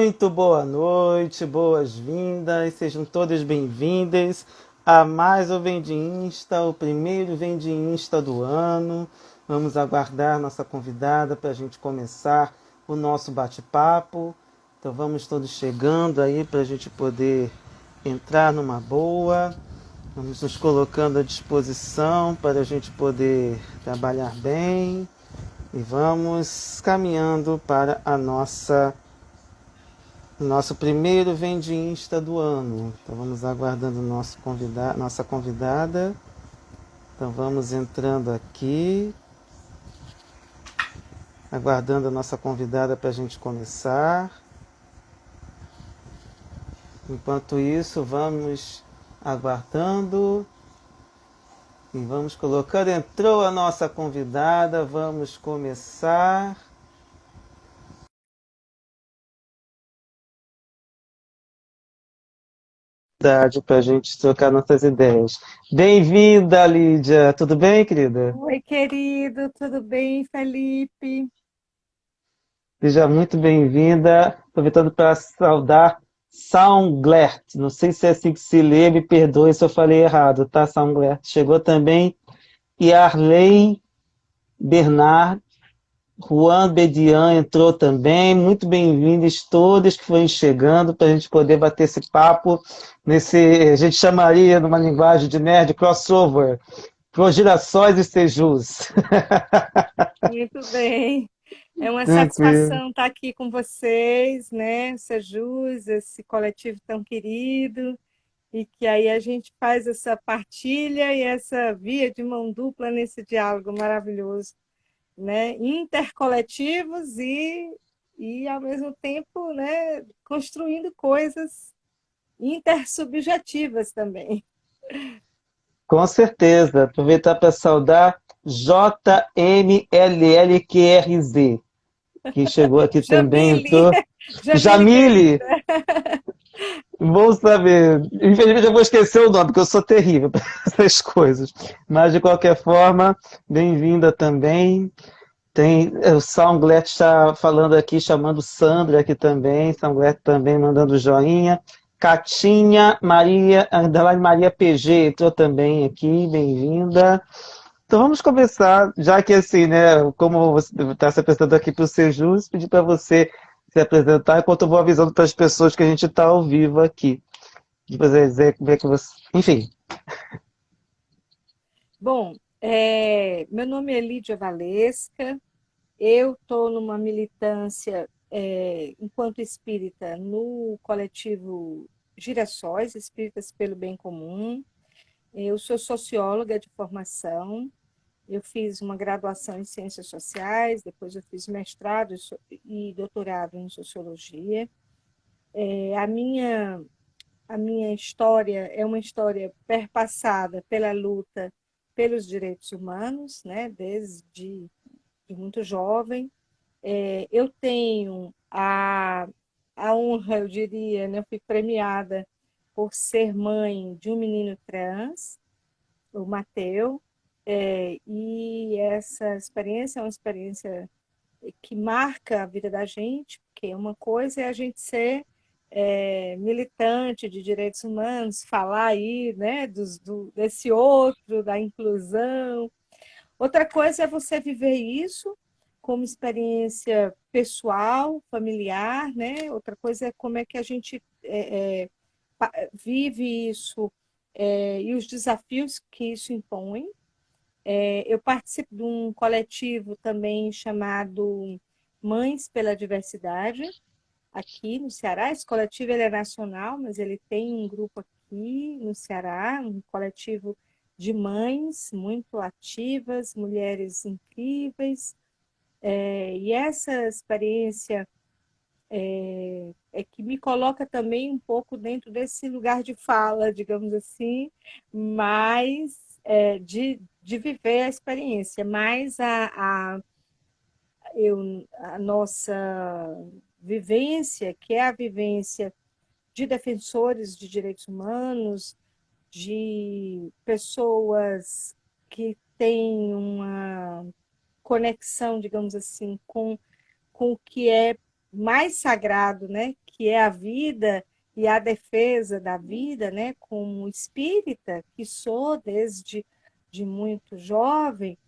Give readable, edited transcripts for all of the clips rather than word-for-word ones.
Muito boa noite, boas-vindas, sejam todas bem-vindas a mais o Vende Insta, o primeiro Vende Insta do ano. Vamos aguardar nossa convidada para a gente começar o nosso bate-papo. Então vamos todos chegando aí para a gente poder entrar numa boa. Vamos nos colocando à disposição para a gente poder trabalhar bem e vamos caminhando para a nosso primeiro Vende Insta do ano. Então vamos aguardando nossa convidada. Então vamos entrando aqui, aguardando a nossa convidada para a gente começar. Enquanto isso, vamos aguardando e vamos colocando. Entrou a nossa convidada, vamos começar. Para a gente trocar nossas ideias. Bem-vinda, Lídia. Tudo bem, querida? Oi, querido, tudo bem, Felipe? Seja muito bem-vinda. Aproveitando para saudar Saunglert. Não sei se é assim que se lê, me perdoe se eu falei errado, tá, Saunglert? Chegou também. E Arley Bernard, Juan Bedian entrou também. Muito bem-vindos todos que foram chegando para a gente poder bater esse papo nesse, a gente chamaria numa linguagem de nerd, crossover, Progirações e Sejus. Muito bem. É uma Tranquilo. satisfação estar aqui com vocês, né? Sejus, esse coletivo tão querido, e que aí a gente faz essa partilha e essa via de mão dupla nesse diálogo maravilhoso, né? Intercoletivos e ao mesmo tempo, né, construindo coisas intersubjetivas também. Com certeza. Aproveitar para saudar JMLLQRZ, que chegou aqui também, Jamile, entrou. Jamile Jamile, querida. bom saber. Infelizmente eu vou esquecer o nome, porque eu sou terrível para essas coisas. Mas, de qualquer forma, bem-vinda também. Tem o Soundglet está falando aqui, chamando Sandra aqui também. Soundglet também mandando joinha. Catinha Maria, Underline Maria PG entrou também aqui, bem-vinda. Então vamos começar, já que assim, né, como você está se apresentando aqui para o Sejus, pedir para você se apresentar enquanto eu vou avisando para as pessoas que a gente está ao vivo aqui. De você dizer como é que você. Enfim, Bom, meu nome é Lídia Valesca, eu estou numa militância enquanto espírita no coletivo Girassóis, Espíritas pelo Bem Comum. Eu sou socióloga de formação, eu fiz uma graduação em Ciências Sociais, depois eu fiz mestrado e doutorado em Sociologia. A minha história é uma história perpassada pela luta pelos direitos humanos, né, desde de muito jovem. Eu tenho a honra, eu diria, né, eu fui premiada por ser mãe de um menino trans, o Mateu, e essa experiência é uma experiência que marca a vida da gente, porque uma coisa é a gente ser militante de direitos humanos, falar aí, né, desse outro, da inclusão. Outra coisa é você viver isso como experiência pessoal, familiar, né? Outra coisa é como é que a gente vive isso e os desafios que isso impõe. Eu participo de um coletivo também chamado Mães pela Diversidade, aqui no Ceará. Esse coletivo ele é nacional, mas ele tem um grupo aqui no Ceará, um coletivo de mães muito ativas, mulheres incríveis. E essa experiência é que me coloca também um pouco dentro desse lugar de fala, digamos assim, mas de viver a experiência, mas a nossa vivência, que é a vivência de defensores de direitos humanos, de pessoas que têm uma conexão, digamos assim, com o que é mais sagrado, né? que é a vida e a defesa da vida, né, como espírita, que sou desde de muito jovem,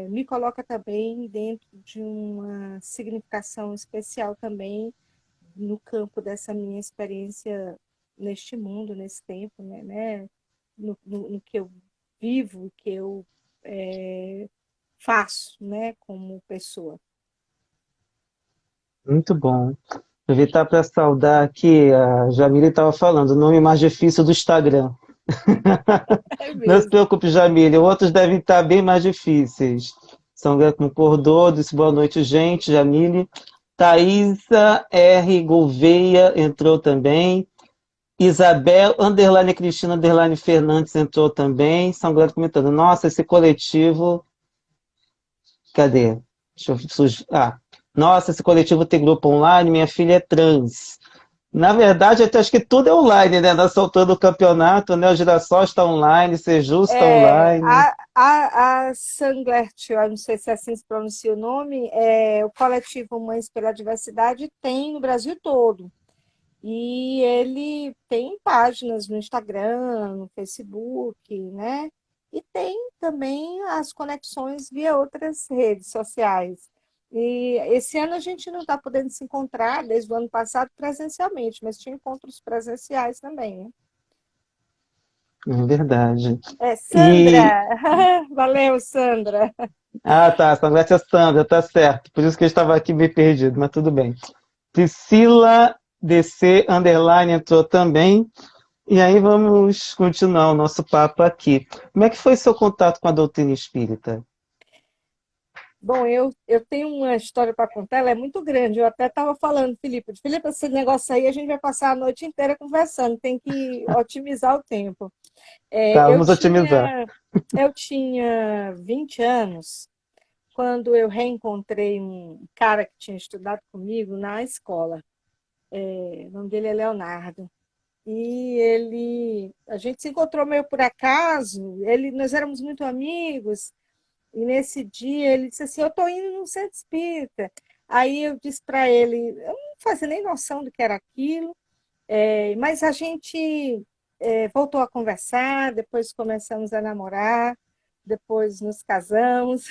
me coloca também dentro de uma significação especial também no campo dessa minha experiência neste mundo, nesse tempo, né, no que eu vivo, que eu faço, né, como pessoa. Muito bom. Aproveitar para saudar aqui, a Jamile estava falando, o nome mais difícil do Instagram. É Não se mesmo. preocupe, Jamile, outros devem estar bem mais difíceis. São concordou, disse boa noite, gente, Jamile. Thaisa R. Gouveia entrou também. Isabel, underline Cristina, underline Fernandes entrou também. São Glória comentando, nossa, esse coletivo. Cadê? Deixa eu nossa, esse coletivo tem grupo online, minha filha é trans. Na verdade, eu acho que tudo é online, né? Nessa altura do campeonato, né? O Girassol está online, Seju está online. A Sanglert, eu não sei se assim se pronuncia o nome, o coletivo Mães pela Diversidade tem no Brasil todo. E ele tem páginas no Instagram, no Facebook, né? E tem também as conexões via outras redes sociais. E esse ano a gente não está podendo se encontrar, desde o ano passado, presencialmente, mas tinha encontros presenciais também, né? É verdade. E. Sandra! Valeu, Sandra! Ah, tá. Conversa é Sandra, tá certo. Por isso que eu estava aqui meio perdido, mas tudo bem. Priscila DC Underline entrou também. E aí vamos continuar o nosso papo aqui. Como é que foi seu contato com a doutrina espírita? Bom, eu tenho uma história para contar, ela é muito grande. Eu até estava falando, Felipe, esse negócio aí a gente vai passar a noite inteira conversando, tem que otimizar o tempo. É, Tá, eu vamos otimizar. tinha, eu tinha 20 anos quando eu reencontrei um cara que tinha estudado comigo na escola. O nome dele é Leonardo. E a gente se encontrou meio por acaso, nós éramos muito amigos, e nesse dia ele disse assim, eu estou indo num centro espírita. Aí eu disse para ele, eu não fazia nem noção do que era aquilo, mas a gente voltou a conversar, depois começamos a namorar, depois nos casamos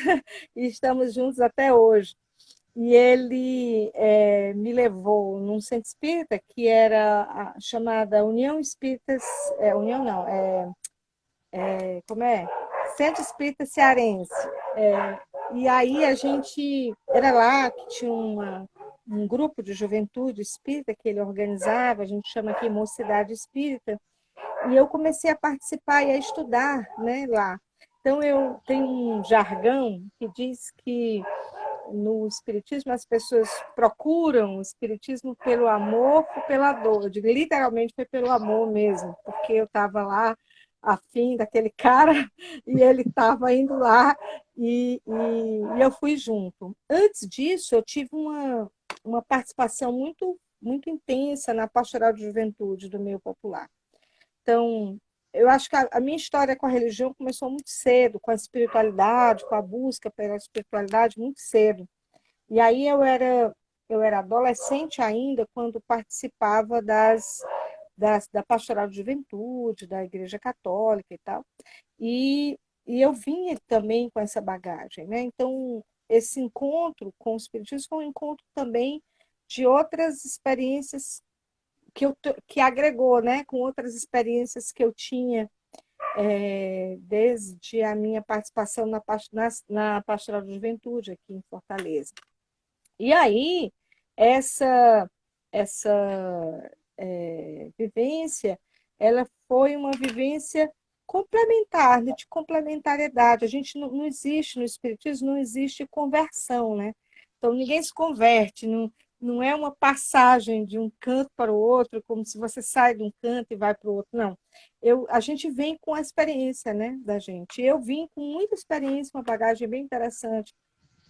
e estamos juntos até hoje. E ele me levou num centro espírita que era chamada União Espíritas, União não, como é? Centro Espírita Cearense. E aí a gente era lá que tinha um grupo de juventude espírita que ele organizava, a gente chama aqui Mocidade Espírita, e eu comecei a participar e a estudar, né, lá. Então eu tenho um jargão que diz que no espiritismo as pessoas procuram o espiritismo pelo amor ou pela dor. Eu digo, literalmente foi pelo amor mesmo, porque eu estava lá afim daquele cara e ele estava indo lá e eu fui junto. Antes disso, eu tive uma participação muito intensa na pastoral de juventude do meio popular. Então, eu acho que a minha história com a religião começou muito cedo, com a espiritualidade, com a busca pela espiritualidade muito cedo. E aí eu era adolescente ainda quando participava da pastoral de juventude, da Igreja Católica e tal. E, e eu vinha também com essa bagagem, né? Então, esse encontro com o Espiritismo foi um encontro também de outras experiências que agregou, né? Com outras experiências que eu tinha desde a minha participação na pastoral de juventude aqui em Fortaleza. E aí, essa vivência, ela foi uma vivência complementar, né, de complementariedade. A gente não existe, no Espiritismo, não existe conversão, né? Então, ninguém se converte, não é uma passagem de um canto para o outro, como se você sai de um canto e vai para o outro, não. A gente vem com a experiência, né, da gente. Eu vim com muita experiência, uma bagagem bem interessante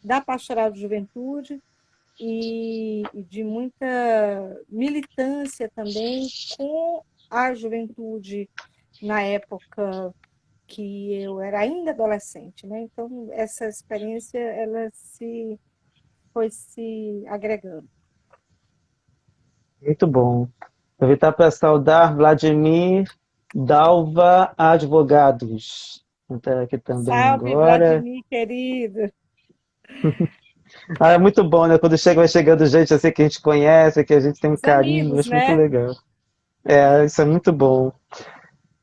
da pastoral de juventude, e de muita militância também com a juventude na época que eu era ainda adolescente, né? Então essa experiência ela se foi se agregando. Muito bom. Aproveitar para saudar Vladimir Dalva Advogados. Vou entrar aqui também Salve, agora. Vladimir, querido. Ah, é muito bom, né? Quando chega, vai chegando gente assim que a gente conhece, que a gente tem um Os carinho, amigos, acho muito né? legal. É, isso é muito bom.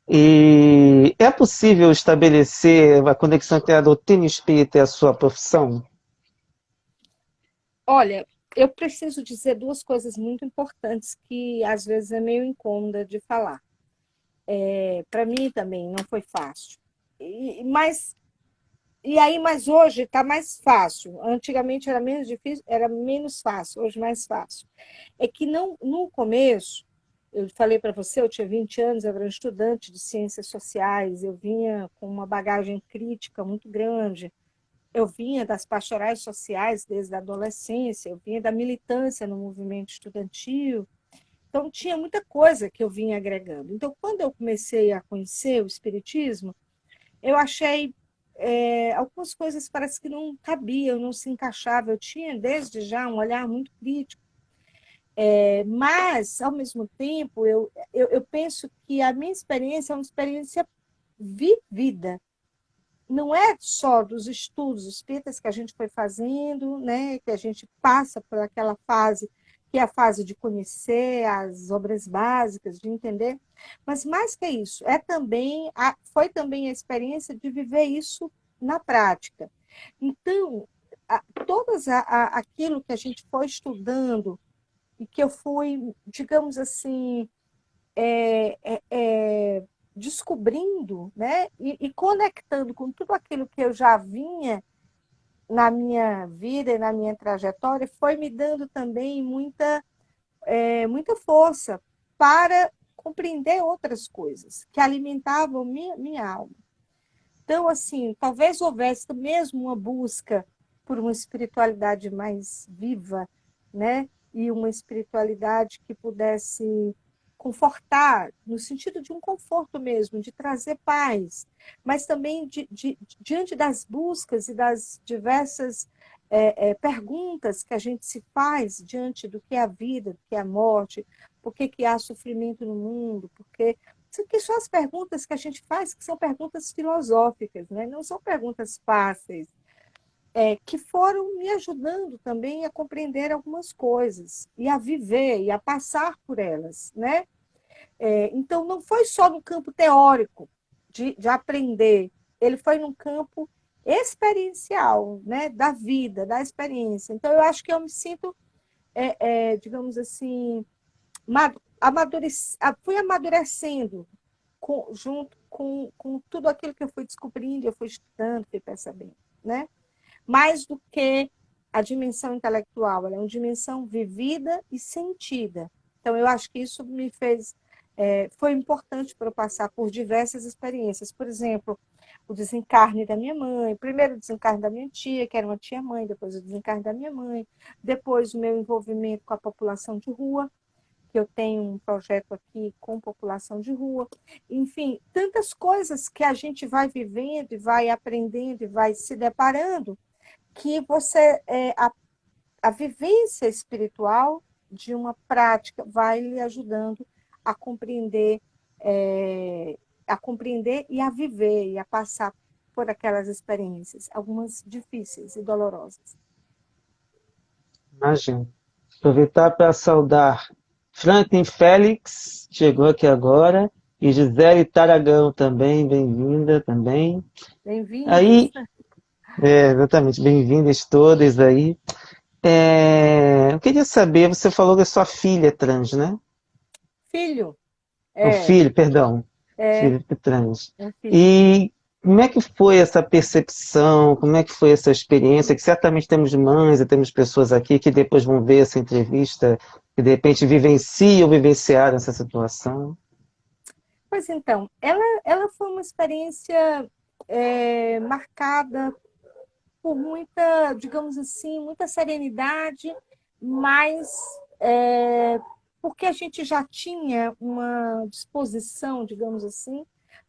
E é possível estabelecer a conexão entre a doutrina espírita e a sua profissão? Olha, eu preciso dizer duas coisas muito importantes que às vezes é meio incômoda de falar. Para mim também não foi fácil. Mas mas hoje está mais fácil. Antigamente era menos difícil, era menos fácil, hoje mais fácil. É que não, no começo, eu falei para você, eu tinha 20 anos, eu era um estudante de ciências sociais, eu vinha com uma bagagem crítica muito grande, eu vinha das pastorais sociais desde a adolescência, eu vinha da militância no movimento estudantil, então tinha muita coisa que eu vinha agregando. Então, quando eu comecei a conhecer o espiritismo, eu achei algumas coisas parece que não cabiam, não se encaixavam. Eu tinha desde já um olhar muito crítico, mas, ao mesmo tempo, eu penso que a minha experiência é uma experiência vivida. Não é só dos estudos espíritas que a gente foi fazendo, né, que a gente passa por aquela fase, que é a fase de conhecer as obras básicas, de entender, mas mais que isso, foi também a experiência de viver isso na prática. Então, aquilo que a gente foi estudando e que eu fui, digamos assim, é, é, é, descobrindo, né, e conectando com tudo aquilo que eu já vinha na minha vida e na minha trajetória, foi me dando também muita força para compreender outras coisas que alimentavam minha alma. Então, assim, talvez houvesse mesmo uma busca por uma espiritualidade mais viva, né? E uma espiritualidade que pudesse confortar, no sentido de um conforto mesmo, de trazer paz, mas também diante das buscas e das diversas perguntas que a gente se faz diante do que é a vida, do que é a morte, por que há sofrimento no mundo, porque que são as perguntas que a gente faz, que são perguntas filosóficas, né? Não são perguntas fáceis, que foram me ajudando também a compreender algumas coisas, e a viver, e a passar por elas. Né? Então, não foi só no campo teórico de aprender, ele foi num campo experiencial, né? Da vida, da experiência. Então, eu acho que eu me sinto, digamos assim, fui amadurecendo junto com tudo aquilo que eu fui descobrindo, eu fui estudando, fui percebendo, né? Mais do que a dimensão intelectual, ela é uma dimensão vivida e sentida. Então, eu acho que isso me fez, foi importante para eu passar por diversas experiências. Por exemplo, o desencarne da minha mãe, primeiro o desencarne da minha tia, que era uma tia-mãe, depois o desencarne da minha mãe, depois o meu envolvimento com a população de rua, que eu tenho um projeto aqui com população de rua. Enfim, tantas coisas que a gente vai vivendo e vai aprendendo e vai se deparando, que a vivência espiritual de uma prática vai lhe ajudando a compreender, a compreender e a viver e a passar por aquelas experiências, algumas difíceis e dolorosas. Imagina. Aproveitar para saudar Franklin Félix, chegou aqui agora, e Gisele Taragão também, bem-vinda também. Bem-vindos. Aí, exatamente, bem-vindas todas aí. Eu queria saber, você falou que a sua filha é trans, né? Filho, O é, filho, perdão, é filho é trans. um filho. E como é que foi essa percepção, como é que foi essa experiência? Que certamente temos mães e temos pessoas aqui que depois vão ver essa entrevista, que de repente vivenciam ou vivenciaram essa situação. Pois então, ela foi uma experiência marcada por muita, digamos assim, muita serenidade, mas porque a gente já tinha uma disposição, digamos assim,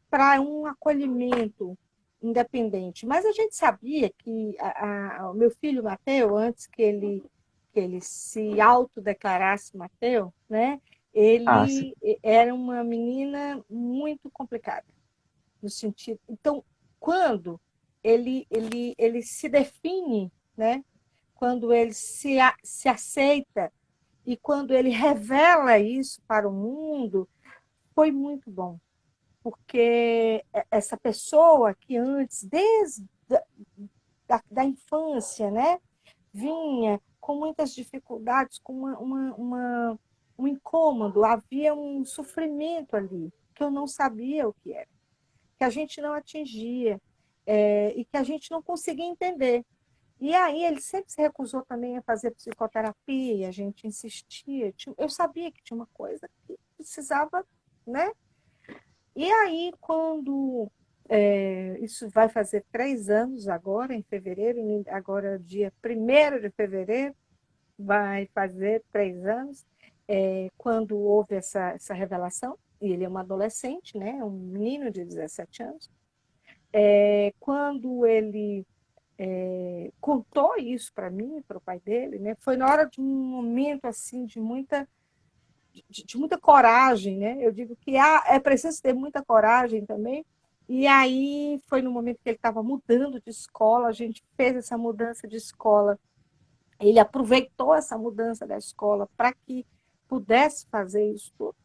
para um acolhimento independente. Mas a gente sabia que o meu filho Mateu, antes que ele se autodeclarasse Mateu, né? Ah, sim. Ele era uma menina muito complicada, no sentido. Então, quando ele se define, né? Quando ele se aceita e quando ele revela isso para o mundo, foi muito bom, porque essa pessoa que antes, desde da infância, né, vinha com muitas dificuldades, com um incômodo, havia um sofrimento ali, que eu não sabia o que era, que a gente não atingia, e que a gente não conseguia entender. E aí ele sempre se recusou também a fazer psicoterapia, a gente insistia. Eu sabia que tinha uma coisa que precisava, né? E aí, quando isso vai fazer 3 anos agora, em fevereiro, agora dia 1º de fevereiro, vai fazer 3 anos, quando houve essa revelação, e ele é um adolescente, né? Um menino de 17 anos. Quando ele contou isso para mim, para o pai dele, né? Foi na hora de um momento assim de muita coragem, né? Eu digo que é preciso ter muita coragem também. E aí foi no momento que ele estava mudando de escola, a gente fez essa mudança de escola. Ele aproveitou essa mudança da escola para que pudesse fazer isso tudo.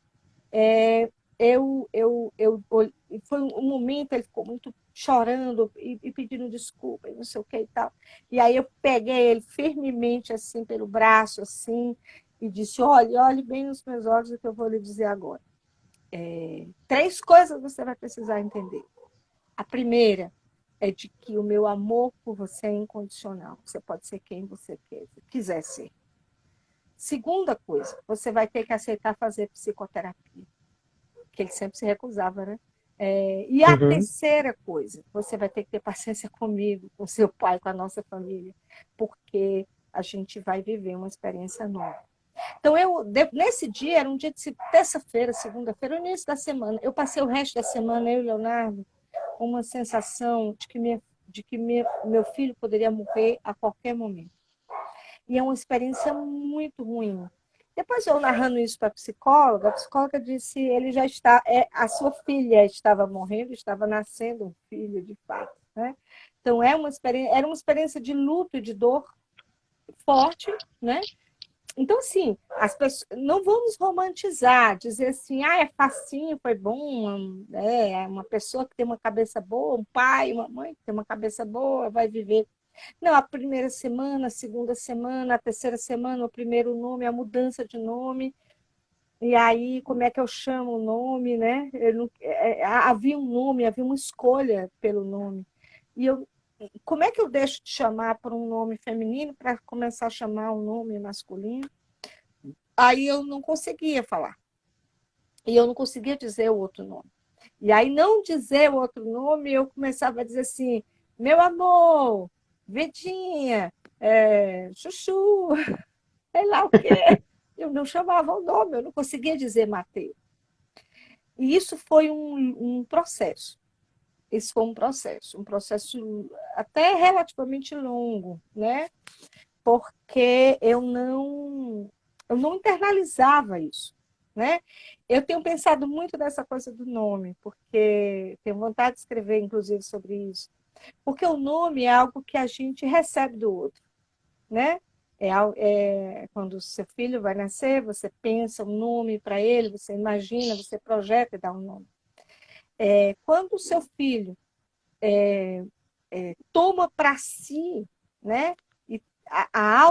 Foi um momento, ele ficou muito chorando e pedindo desculpa, e não sei o que e tal. E aí eu peguei ele firmemente assim pelo braço assim e disse: olhe bem nos meus olhos o que eu vou lhe dizer agora. 3 coisas você vai precisar entender. A primeira é de que o meu amor por você é incondicional. Você pode ser quem você quiser ser. Segunda coisa, você vai ter que aceitar fazer psicoterapia, que ele sempre se recusava, né? E a Uhum. terceira coisa, você vai ter que ter paciência comigo, com seu pai, com a nossa família, porque a gente vai viver uma experiência nova. Então, nesse dia, era um dia de terça-feira, segunda-feira, no início da semana, eu passei o resto da semana, eu e o Leonardo, com uma sensação de que meu filho poderia morrer a qualquer momento. E é uma experiência muito ruim. Depois eu narrando isso para a psicóloga disse ele já está, a sua filha estava morrendo, estava nascendo um filho de fato, né? Então era uma experiência de luto e de dor forte, né? Então assim, as pessoas não vamos romantizar, dizer assim, é facinho, foi bom, uma pessoa que tem uma cabeça boa, um pai, uma mãe que tem uma cabeça boa, vai viver. Não, a primeira semana, a segunda semana, a terceira semana, o primeiro nome, a mudança de nome, e aí como é que eu chamo o nome, né? Havia um nome, havia uma escolha pelo nome. E como é que eu deixo de chamar por um nome feminino para começar a chamar um nome masculino? Aí eu não conseguia falar. E eu não conseguia dizer o outro nome. E aí, não dizer o outro nome, eu começava a dizer assim: meu amor, Vedinha, Chuchu, sei lá o quê. Eu não chamava o nome, eu não conseguia dizer Mateus. E isso foi um processo. Isso foi um processo até relativamente longo, né? Porque eu não internalizava isso, né? Eu tenho pensado muito nessa coisa do nome, porque tenho vontade de escrever, inclusive, sobre isso. Porque o nome é algo que a gente recebe do outro, né? Quando o seu filho vai nascer, você pensa um nome para ele, você imagina, você projeta e dá um nome. Quando o seu filho toma para si, né? E a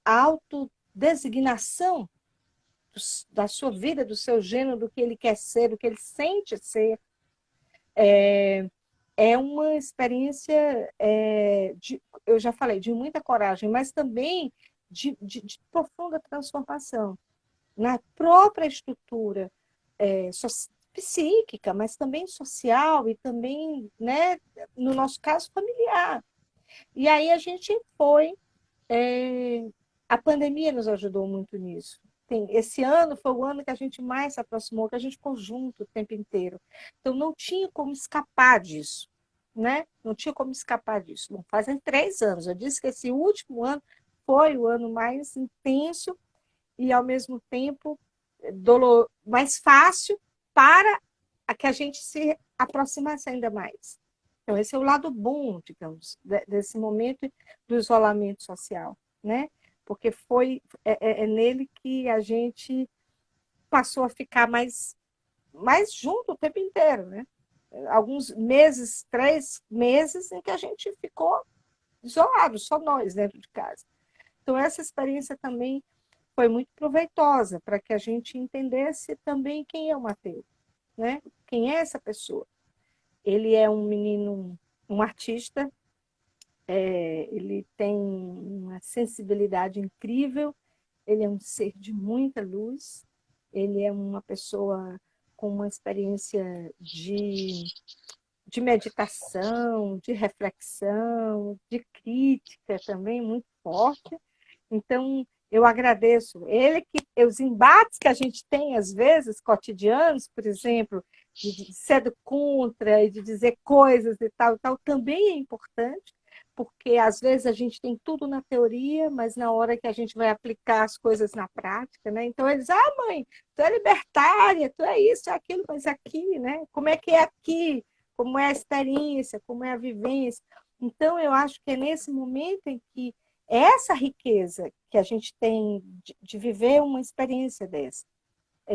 autodesignação da sua vida, do seu gênero, do que ele quer ser, do que ele sente ser, é uma experiência, eu já falei, de muita coragem, mas também de profunda transformação na própria estrutura psíquica, mas também social e também, né, no nosso caso, familiar. E aí a gente foi. A pandemia nos ajudou muito nisso. Esse ano foi o ano que a gente mais se aproximou, que a gente ficou junto o tempo inteiro. Então, não tinha como escapar disso, né? Não tinha como escapar disso. Não fazem 3 anos. Eu disse que esse último ano foi o ano mais intenso e, ao mesmo tempo, mais fácil para que a gente se aproximasse ainda mais. Então, esse é o lado bom, digamos, desse momento do isolamento social, né? Porque é nele que a gente passou a ficar mais junto o tempo inteiro, né? Alguns meses, 3 meses, em que a gente ficou isolado, só nós dentro de casa. Então, essa experiência também foi muito proveitosa para que a gente entendesse também quem é o Mateus, né? Quem é essa pessoa? Ele é um menino, um artista, ele tem uma sensibilidade incrível, ele é um ser de muita luz, ele é uma pessoa com uma experiência de meditação, de reflexão, de crítica também muito forte. Então, eu agradeço ele, que os embates que a gente tem, às vezes, cotidianos, por exemplo, de ser do contra e de dizer coisas e tal, também é importante, porque às vezes a gente tem tudo na teoria, mas na hora que a gente vai aplicar as coisas na prática, né? Então eles, mãe, tu é libertária, tu é isso, é aquilo, mas aqui, né? Como é que é aqui? Como é a experiência, como é a vivência? Então eu acho que é nesse momento em que essa riqueza que a gente tem de viver uma experiência dessa,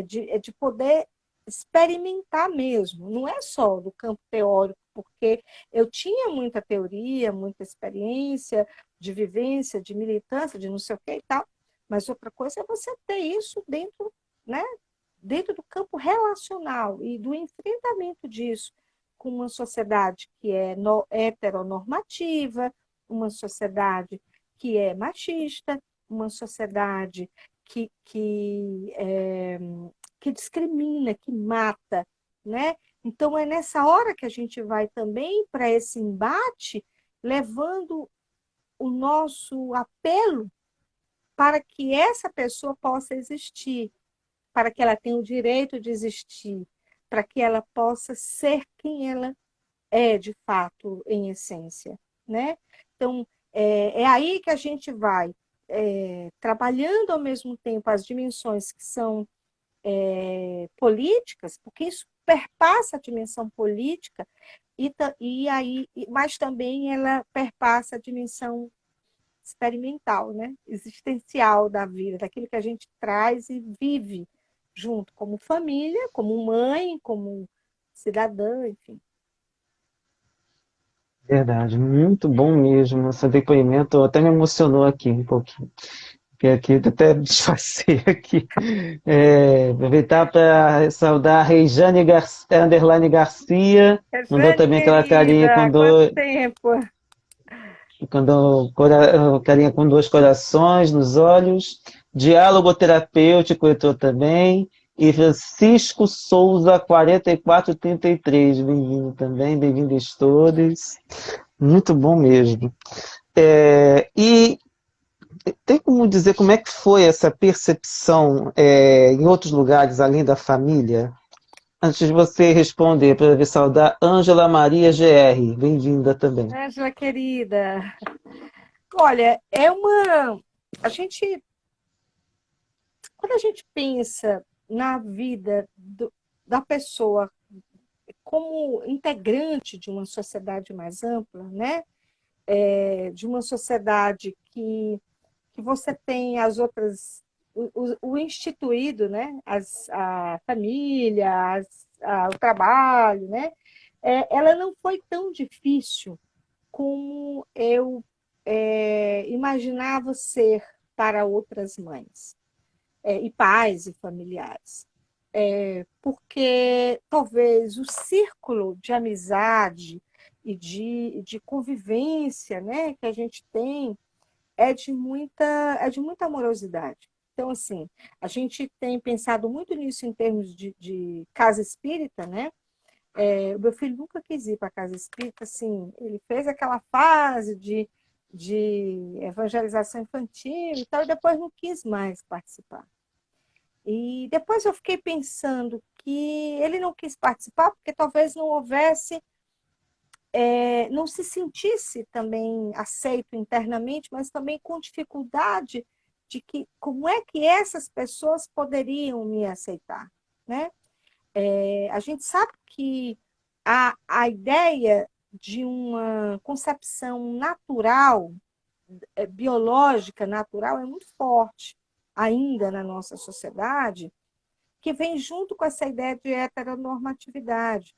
de poder experimentar mesmo, não é só do campo teórico, porque eu tinha muita teoria, muita experiência de vivência, de militância, de não sei o que e tal, mas outra coisa é você ter isso dentro, né, dentro do campo relacional e do enfrentamento disso com uma sociedade que é heteronormativa, uma sociedade que é machista, uma sociedade que discrimina, que mata, né? Então é nessa hora que a gente vai também para esse embate, levando o nosso apelo para que essa pessoa possa existir, para que ela tenha o direito de existir, para que ela possa ser quem ela é de fato, em essência, né? Então, é aí que a gente vai trabalhando ao mesmo tempo as dimensões que são políticas, porque isso perpassa a dimensão política, mas também ela perpassa a dimensão experimental, né? Existencial da vida, daquilo que a gente traz e vive junto, como família, como mãe, como cidadã, enfim. Verdade, muito bom mesmo. Esse depoimento até me emocionou aqui um pouquinho. Porque aqui eu até disfarcei aqui. Aproveitar para saudar a Rejane Underline Garcia. Mandou Rejane, também aquela carinha com querida, quanto dois, tempo? carinha com dois corações nos olhos. Diálogo terapêutico entrou também. E Francisco Souza, 4433. Bem-vindo também, bem-vindos todos. Muito bom mesmo. E tem como dizer como é que foi essa percepção em outros lugares além da família? Antes de você responder, para ver saudar Ângela Maria GR. Bem-vinda também. Ângela, querida. Olha, é uma. A gente. Quando a gente pensa na vida da pessoa como integrante de uma sociedade mais ampla, né? De uma sociedade que você tem as outras, o instituído, né? A família, o trabalho, né? Ela não foi tão difícil como eu imaginava ser para outras mães, e pais e familiares. Porque talvez o círculo de amizade e de convivência, né, que a gente tem é de muita amorosidade. Então, assim, a gente tem pensado muito nisso em termos de casa espírita, né? O meu filho nunca quis ir para a casa espírita, assim, ele fez aquela fase de evangelização infantil e tal, e depois não quis mais participar. E depois eu fiquei pensando que ele não quis participar porque talvez não houvesse não se sentisse também aceito internamente, mas também com dificuldade de que como é que essas pessoas poderiam me aceitar, né? A gente sabe que a ideia de uma concepção natural, biológica, natural, é muito forte ainda na nossa sociedade, que vem junto com essa ideia de heteronormatividade.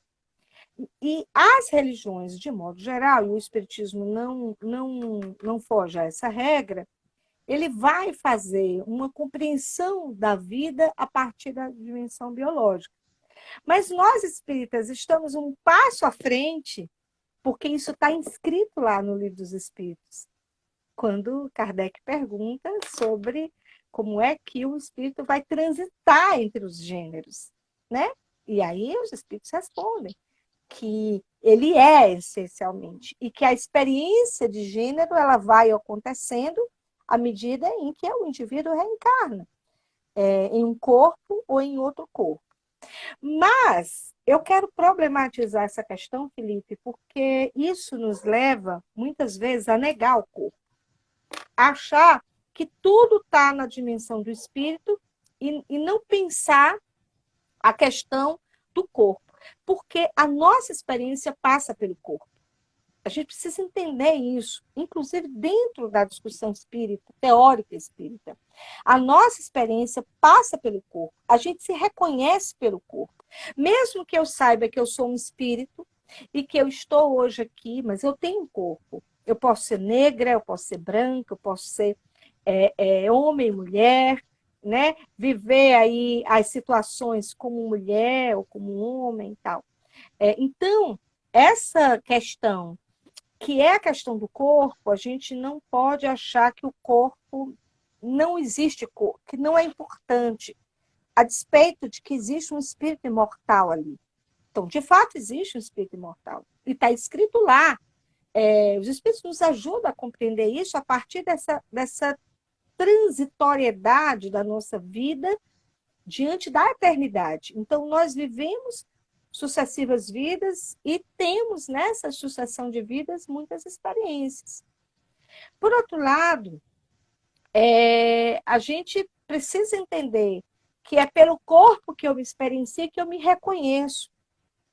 E as religiões, de modo geral, e o Espiritismo não foge a essa regra, ele vai fazer uma compreensão da vida a partir da dimensão biológica. Mas nós, espíritas, estamos um passo à frente, porque isso está inscrito lá no Livro dos Espíritos, quando Kardec pergunta sobre como é que o espírito vai transitar entre os gêneros, né? E aí os espíritos respondem que ele é essencialmente, e que a experiência de gênero ela vai acontecendo à medida em que o indivíduo reencarna, em um corpo ou em outro corpo. Mas eu quero problematizar essa questão, Felipe, porque isso nos leva, muitas vezes, a negar o corpo, a achar que tudo está na dimensão do espírito e não pensar a questão do corpo, porque a nossa experiência passa pelo corpo. A gente precisa entender isso, inclusive dentro da discussão espírita, teórica espírita. A nossa experiência passa pelo corpo, a gente se reconhece pelo corpo. Mesmo que eu saiba que eu sou um espírito e que eu estou hoje aqui, mas eu tenho um corpo. Eu posso ser negra, eu posso ser branca, eu posso ser homem, mulher, né? Viver aí as situações como mulher ou como homem e tal. Então, essa questão, que é a questão do corpo, a gente não pode achar que o corpo não existe, que não é importante, a despeito de que existe um espírito imortal ali. Então, de fato, existe um espírito imortal. E está escrito lá. Os espíritos nos ajudam a compreender isso a partir dessa transitoriedade da nossa vida diante da eternidade. Então, nós vivemos sucessivas vidas e temos nessa sucessão de vidas muitas experiências. Por outro lado, a gente precisa entender que é pelo corpo que eu me experiencio que eu me reconheço.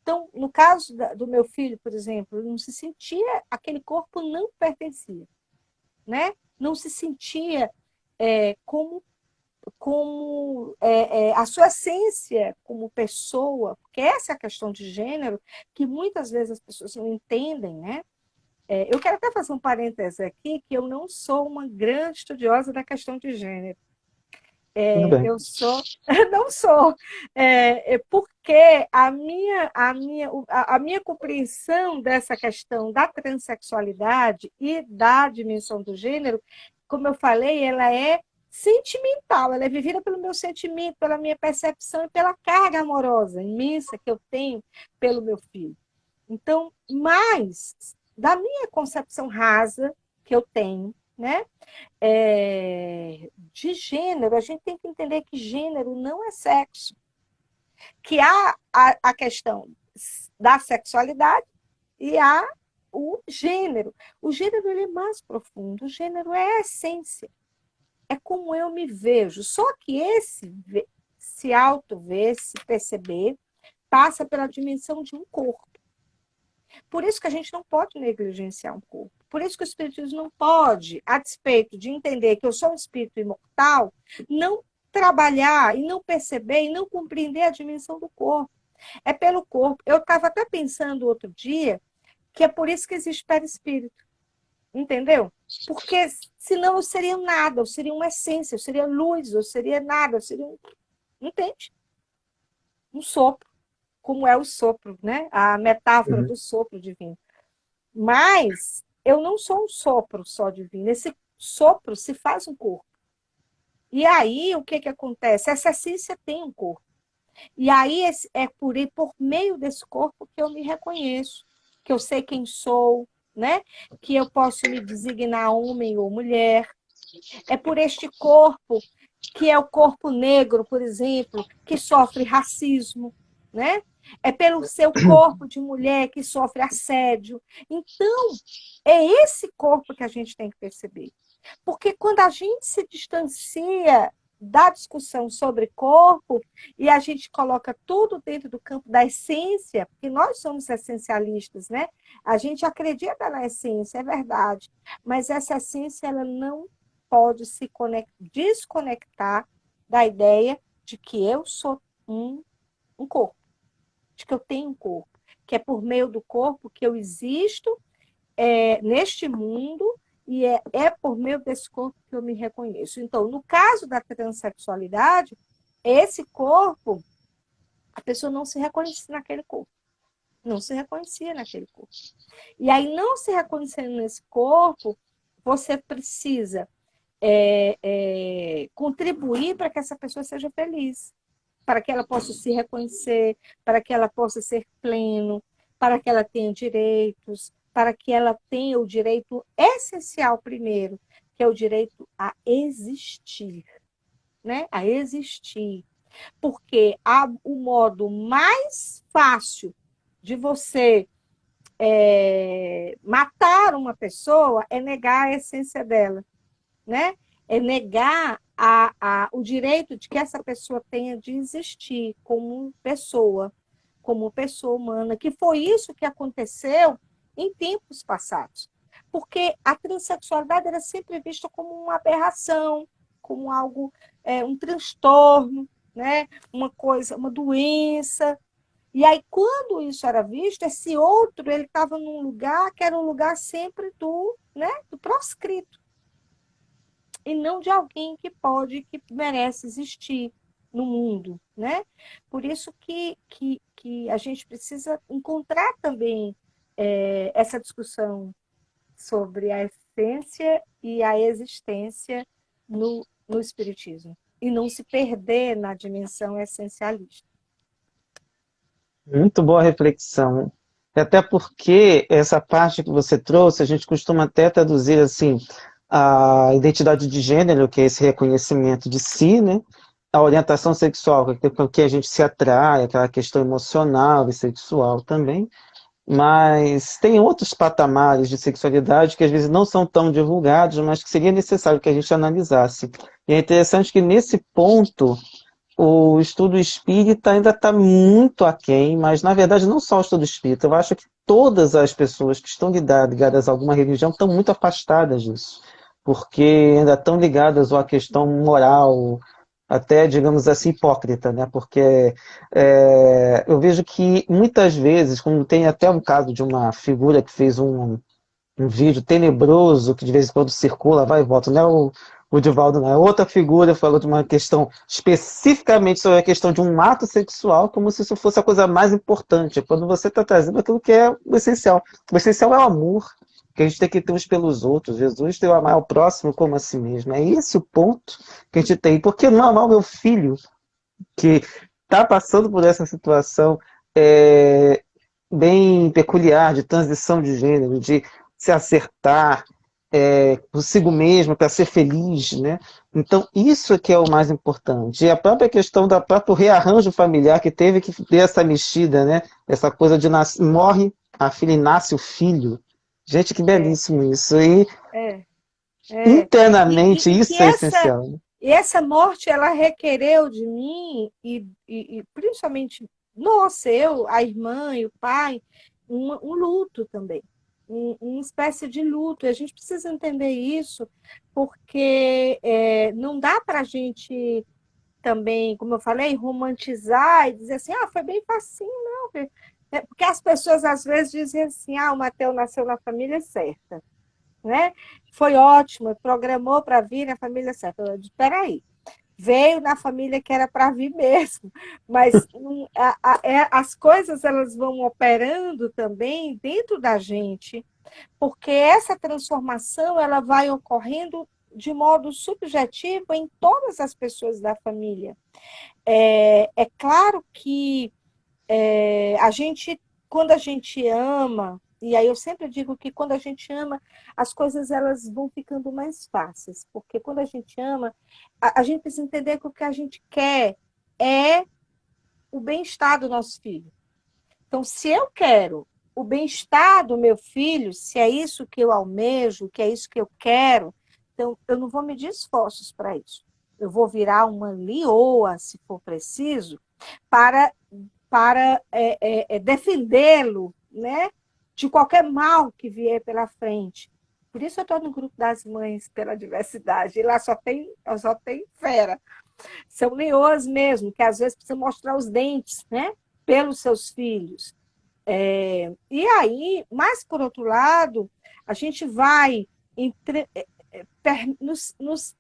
Então, no caso do meu filho, por exemplo, não se sentia, aquele corpo não pertencia, né? Não se sentia como a sua essência como pessoa, porque essa é a questão de gênero que muitas vezes as pessoas não entendem, né? Eu quero até fazer um parêntese aqui, que eu não sou uma grande estudiosa da questão de gênero. Tudo bem. Eu sou, não sou, porque a minha compreensão dessa questão da transexualidade e da dimensão do gênero, como eu falei, ela é sentimental, ela é vivida pelo meu sentimento, pela minha percepção e pela carga amorosa imensa que eu tenho pelo meu filho. Então, mais da minha concepção rasa que eu tenho, né? De gênero, a gente tem que entender que gênero não é sexo. Que há a questão da sexualidade e há o gênero. O gênero ele é mais profundo, o gênero é a essência. É como eu me vejo. Só que esse se auto-ver, se perceber, passa pela dimensão de um corpo. Por isso que a gente não pode negligenciar um corpo. Por isso que o espiritismo não pode, a despeito de entender que eu sou um espírito imortal, não trabalhar e não perceber e não compreender a dimensão do corpo. É pelo corpo. Eu estava até pensando outro dia que é por isso que existe perispírito. Entendeu? Porque senão eu seria nada, eu seria uma essência, eu seria luz, eu seria nada, eu seria entende? Um sopro, como é o sopro, né? A metáfora do sopro divino. Mas eu não sou um sopro só divino, esse sopro se faz um corpo. E aí o que acontece? Essa essência tem um corpo. E aí é por meio desse corpo que eu me reconheço, que eu sei quem sou, né? Que eu posso me designar homem ou mulher. É por este corpo, que é o corpo negro, por exemplo, que sofre racismo, né? é pelo seu corpo de mulher que sofre assédio. Então, é esse corpo que a gente tem que perceber. Porque quando a gente se distancia da discussão sobre corpo e a gente coloca tudo dentro do campo da essência, porque nós somos essencialistas, né? A gente acredita na essência, é verdade, mas essa essência ela não pode se desconectar da ideia de que eu sou um corpo, de que eu tenho um corpo, que é por meio do corpo que eu existo neste mundo e é por meio desse corpo que eu me reconheço. Então, no caso da transexualidade, esse corpo, a pessoa não se reconhecia naquele corpo. Não se reconhecia naquele corpo. E aí, não se reconhecendo nesse corpo, você precisa contribuir para que essa pessoa seja feliz, para que ela possa se reconhecer, para que ela possa ser pleno, para que ela tenha direitos, para que ela tenha o direito essencial primeiro, que é o direito a existir, né? A existir. Porque o modo mais fácil de você matar uma pessoa é negar a essência dela, né? É negar o direito de que essa pessoa tenha de existir como pessoa humana, que foi isso que aconteceu em tempos passados. Porque a transexualidade era sempre vista como uma aberração, como algo, um transtorno, né? Uma coisa, uma doença. E aí, quando isso era visto, esse outro ele estava num lugar que era um lugar sempre do proscrito e não de alguém que merece existir no mundo, né? Por isso que a gente precisa encontrar também essa discussão sobre a essência e a existência no Espiritismo, e não se perder na dimensão essencialista. Muito boa reflexão. Até porque essa parte que você trouxe, a gente costuma até traduzir assim, a identidade de gênero, que é esse reconhecimento de si, né? A orientação sexual, com que a gente se atrai, aquela questão emocional e sexual também. Mas tem outros patamares de sexualidade que às vezes não são tão divulgados, mas que seria necessário que a gente analisasse. E é interessante que nesse ponto o estudo espírita ainda está muito aquém, mas na verdade não só o estudo espírita, eu acho que todas as pessoas que estão ligadas a alguma religião estão muito afastadas disso, porque ainda estão ligadas à questão moral, até, digamos assim, hipócrita, né? Porque eu vejo que muitas vezes, como tem até um caso de uma figura que fez um vídeo tenebroso que de vez em quando circula, vai e volta, não é o Divaldo, não é outra figura, falou de uma questão especificamente sobre a questão de um ato sexual, como se isso fosse a coisa mais importante, quando você está trazendo aquilo que é o essencial. O essencial é o amor, que a gente tem que ter uns pelos outros. Jesus tem o amar ao próximo como a si mesmo. É esse o ponto que a gente tem. Por que não amar o meu filho, que está passando por essa situação bem peculiar de transição de gênero, de se acertar consigo mesmo para ser feliz, né? Então isso é que é o mais importante. E a própria questão do próprio rearranjo familiar que teve que ter essa mexida, né? Essa coisa de morre a filha e nasce o filho. Gente, que belíssimo isso. E É, é. internamente E isso é essencial. Né? essa morte, ela requereu de mim, e principalmente nós, eu, a irmã e o pai, um luto também, uma espécie de luto. E a gente precisa entender isso, porque não dá para a gente também, como eu falei, romantizar e dizer assim, foi bem facinho, não. Porque as pessoas às vezes dizem assim, o Mateus nasceu na família certa, né? Foi ótimo, programou para vir na família certa. Eu disse, espera aí, veio na família que era para vir mesmo, mas as coisas elas vão operando também dentro da gente, porque essa transformação ela vai ocorrendo de modo subjetivo em todas as pessoas da família. É claro que quando a gente ama, e aí eu sempre digo que quando a gente ama, as coisas elas vão ficando mais fáceis, porque quando a gente ama, a gente precisa entender que o que a gente quer é o bem-estar do nosso filho. Então, se eu quero o bem-estar do meu filho, se é isso que eu almejo, que é isso que eu quero, então eu não vou medir esforços para isso. Eu vou virar uma leoa, se for preciso, para, para defendê-lo, né, de qualquer mal que vier pela frente. Por isso eu estou no grupo das mães pela diversidade. E lá só tem fera. São leoas mesmo, que às vezes precisam mostrar os dentes, né, pelos seus filhos. E aí, mas por outro lado, a gente vai nos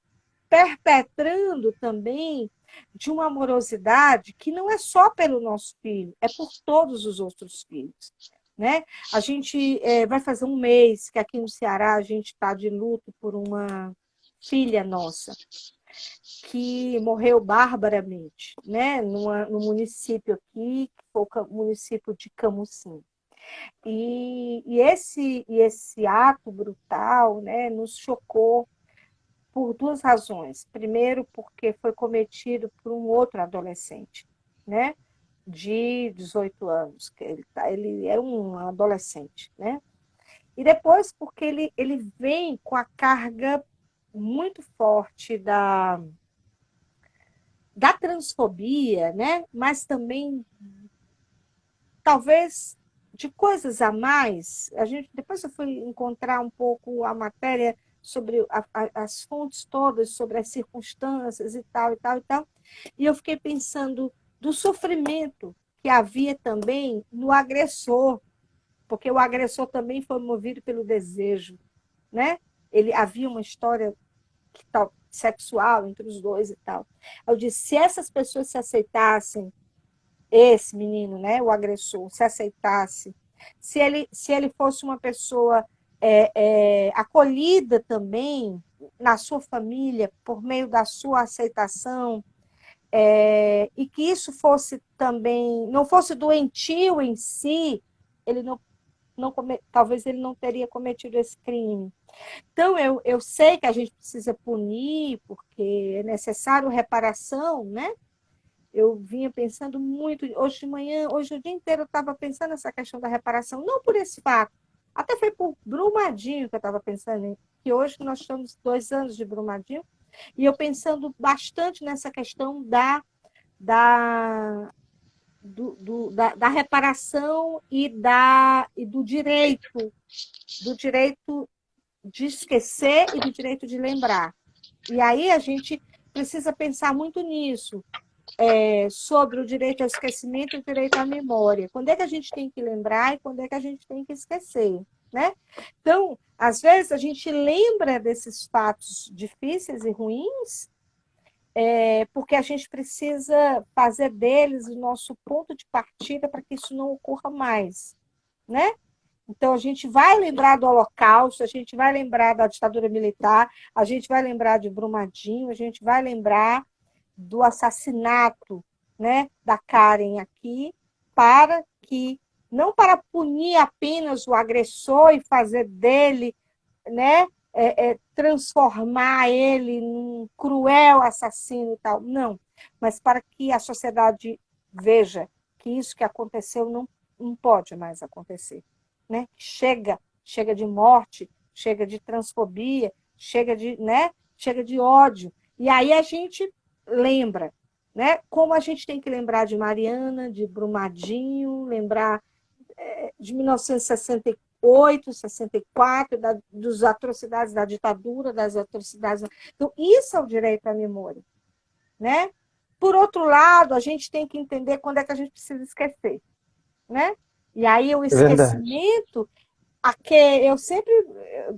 perpetrando também de uma amorosidade que não é só pelo nosso filho, é por todos os outros filhos. Né? A gente vai fazer um mês que aqui no Ceará a gente está de luto por uma filha nossa que morreu barbaramente, né? No município aqui, que foi o município de Camusim. E esse ato brutal, né, nos chocou por duas razões. Primeiro, porque foi cometido por um outro adolescente, né, de 18 anos, que ele é um adolescente, né? E depois, porque ele vem com a carga muito forte da transfobia, né? Mas também, talvez, de coisas a mais. Depois eu fui encontrar um pouco a matéria sobre as fontes todas, sobre as circunstâncias e tal, e tal, e tal. E eu fiquei pensando do sofrimento que havia também no agressor, porque o agressor também foi movido pelo desejo, né? Ele havia uma história que tal sexual entre os dois e tal. Eu disse, se essas pessoas se aceitassem, esse menino, né, o agressor, se aceitasse, se ele fosse uma pessoa acolhida também na sua família por meio da sua aceitação, e que isso fosse também, não fosse doentio em si, ele talvez ele não teria cometido esse crime. Então, eu sei que a gente precisa punir, porque é necessário reparação, né? Eu vinha pensando muito, hoje de manhã, hoje o dia inteiro eu estava pensando nessa questão da reparação, não por esse fato, até foi por Brumadinho que eu estava pensando, que hoje nós estamos 2 anos de Brumadinho, e eu pensando bastante nessa questão da, da reparação e do direito de esquecer e do direito de lembrar. E aí a gente precisa pensar muito nisso, sobre o direito ao esquecimento e o direito à memória. Quando é que a gente tem que lembrar e quando é que a gente tem que esquecer, né? Então, às vezes a gente lembra desses fatos difíceis e ruins, porque a gente precisa fazer deles o nosso ponto de partida para que isso não ocorra mais, né? Então, a gente vai lembrar do Holocausto, a gente vai lembrar da ditadura militar, a gente vai lembrar de Brumadinho, a gente vai lembrar do assassinato, né, da Karen aqui, para que, não para punir apenas o agressor e fazer dele, né, transformar ele num cruel assassino e tal, não, mas para que a sociedade veja que isso que aconteceu não pode mais acontecer. Né? Chega de morte, chega de transfobia, chega de ódio. E aí a gente lembra, né? Como a gente tem que lembrar de Mariana, de Brumadinho, lembrar de 1968, 64, das atrocidades da ditadura, das atrocidades. Então, isso é o direito à memória, né? Por outro lado, a gente tem que entender quando é que a gente precisa esquecer, né? E aí o É verdade. esquecimento,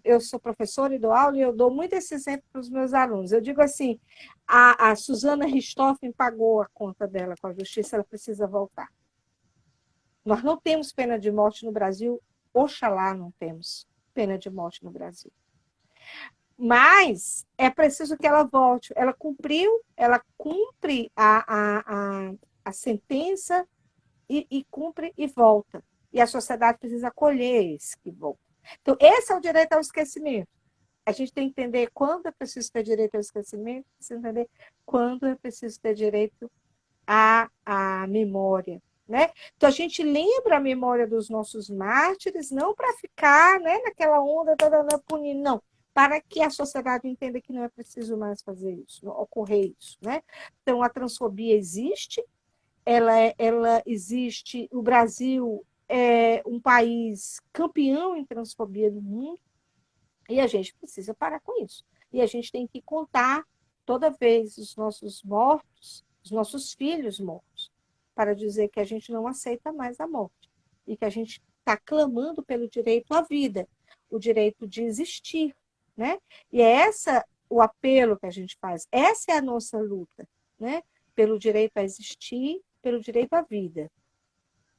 eu sou professora e dou aula e eu dou muito esse exemplo para os meus alunos. Eu digo assim, a Susana Richthofen pagou a conta dela com a justiça, ela precisa voltar. Nós não temos pena de morte no Brasil, oxalá não temos pena de morte no Brasil. Mas é preciso que ela volte. Ela cumpre a sentença e cumpre e volta. E a sociedade precisa acolher esse que volta. Então, esse é o direito ao esquecimento. A gente tem que entender quando é preciso ter direito ao esquecimento, precisa entender quando é preciso ter direito à memória. né? Então, a gente lembra a memória dos nossos mártires, não para ficar, né, naquela onda toda punindo, não, para que a sociedade entenda que não é preciso mais fazer isso, não ocorrer isso, né? Então, a transfobia existe, ela existe, o Brasil é um país campeão em transfobia do mundo, e a gente precisa parar com isso. E a gente tem que contar toda vez os nossos mortos, os nossos filhos mortos, para dizer que a gente não aceita mais a morte e que a gente está clamando pelo direito à vida, o direito de existir, né? E é essa o apelo que a gente faz. Essa é a nossa luta, né? Pelo direito a existir, pelo direito à vida.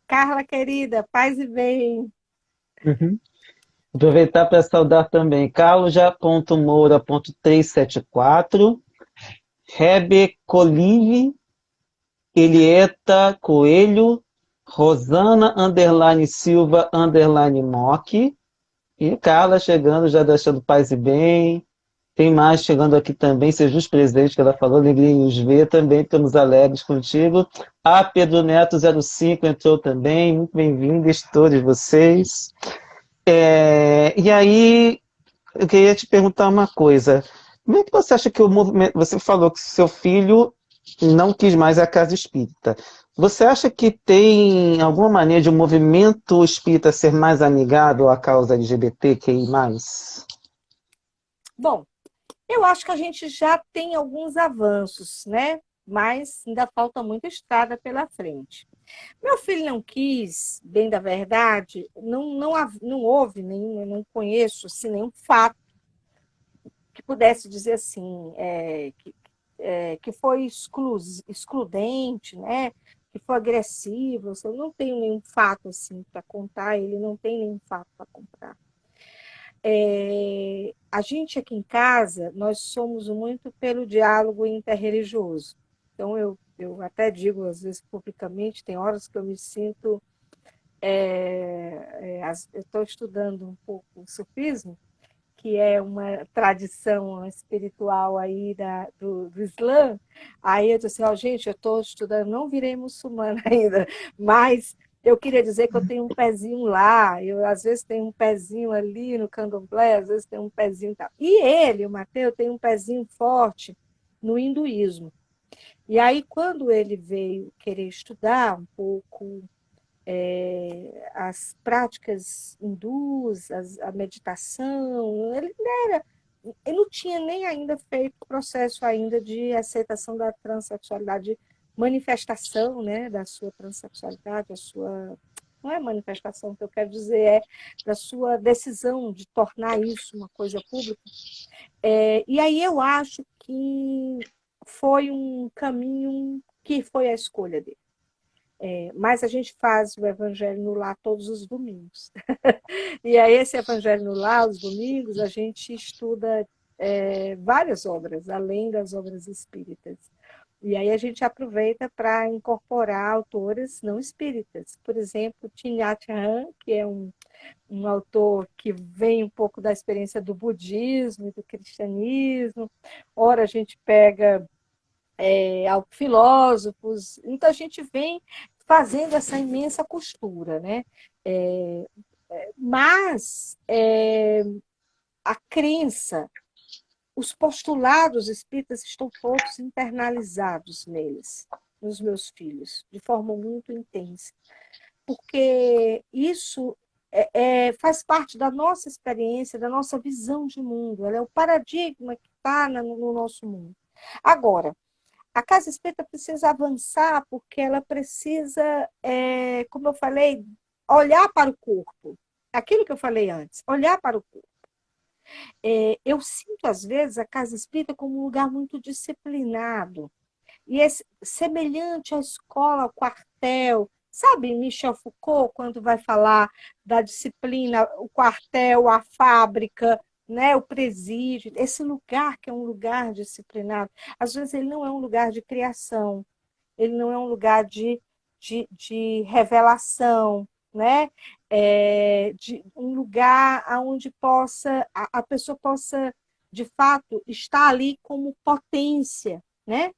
Carla, querida, paz e bem. Uhum. Aproveitar para saudar também Carlos.moura.374, Hebe Colive, Elieta Coelho, Rosana Silva Mock, e Carla chegando, já deixando paz e bem. Tem mais chegando aqui também, seja os presentes que ela falou, alegria em os ver também, estamos alegres contigo. A Pedro Neto 05 entrou também, muito bem-vindos todos vocês. E aí, eu queria te perguntar uma coisa. Como é que você acha que o movimento. Você falou que seu filho não quis mais a casa espírita. Você acha que tem alguma maneira de um movimento espírita ser mais amigável à causa LGBTQI+. Bom, eu acho que a gente já tem alguns avanços, né? Mas ainda falta muita estrada pela frente. Meu filho não quis, bem da verdade, não houve nenhum, eu não conheço assim, nenhum fato que pudesse dizer assim, que foi excludente, né? Que foi agressivo. Eu não tenho nenhum fato assim para contar, ele não tem nenhum fato para contar. A gente aqui em casa, nós somos muito pelo diálogo interreligioso. Então, eu até digo, às vezes, publicamente, tem horas que eu me sinto. Eu estou estudando um pouco o sufismo, que é uma tradição espiritual aí do Islã. Aí eu disse assim, gente, eu estou estudando, não virei muçulmana ainda, mas eu queria dizer que eu tenho um pezinho lá, eu às vezes tenho um pezinho ali no candomblé, às vezes tenho um pezinho e tal. E ele, o Mateus, tem um pezinho forte no hinduísmo. E aí, quando ele veio querer estudar um pouco as práticas hindus, a meditação, ele não tinha nem ainda feito o processo ainda de aceitação da transexualidade, manifestação, né, da sua transexualidade, a sua não é manifestação que eu quero dizer, é da sua decisão de tornar isso uma coisa pública. E aí eu acho que foi um caminho que foi a escolha dele. Mas a gente faz o Evangelho no Lar todos os domingos. E aí, esse Evangelho no Lar, os domingos, a gente estuda várias obras, além das obras espíritas. E aí a gente aproveita para incorporar autores não espíritas. Por exemplo, Thich Han, que é um autor que vem um pouco da experiência do budismo e do cristianismo. Ora, a gente pega filósofos. Então, a gente vem fazendo essa imensa costura, né? Mas a crença, os postulados espíritas estão todos internalizados neles, nos meus filhos, de forma muito intensa, porque isso faz parte da nossa experiência, da nossa visão de mundo, ela é o paradigma que está no nosso mundo. Agora, a casa espírita precisa avançar porque ela precisa, como eu falei, olhar para o corpo. Aquilo que eu falei antes, olhar para o corpo. Eu sinto, às vezes, a casa espírita como um lugar muito disciplinado. E é semelhante à escola, ao quartel. Sabe, Michel Foucault, quando vai falar da disciplina, o quartel, a fábrica, né, o presídio, esse lugar que é um lugar disciplinado. Às vezes ele não é um lugar de criação, ele não é um lugar de revelação, né? De um lugar onde a pessoa possa, de fato, estar ali como potência, né?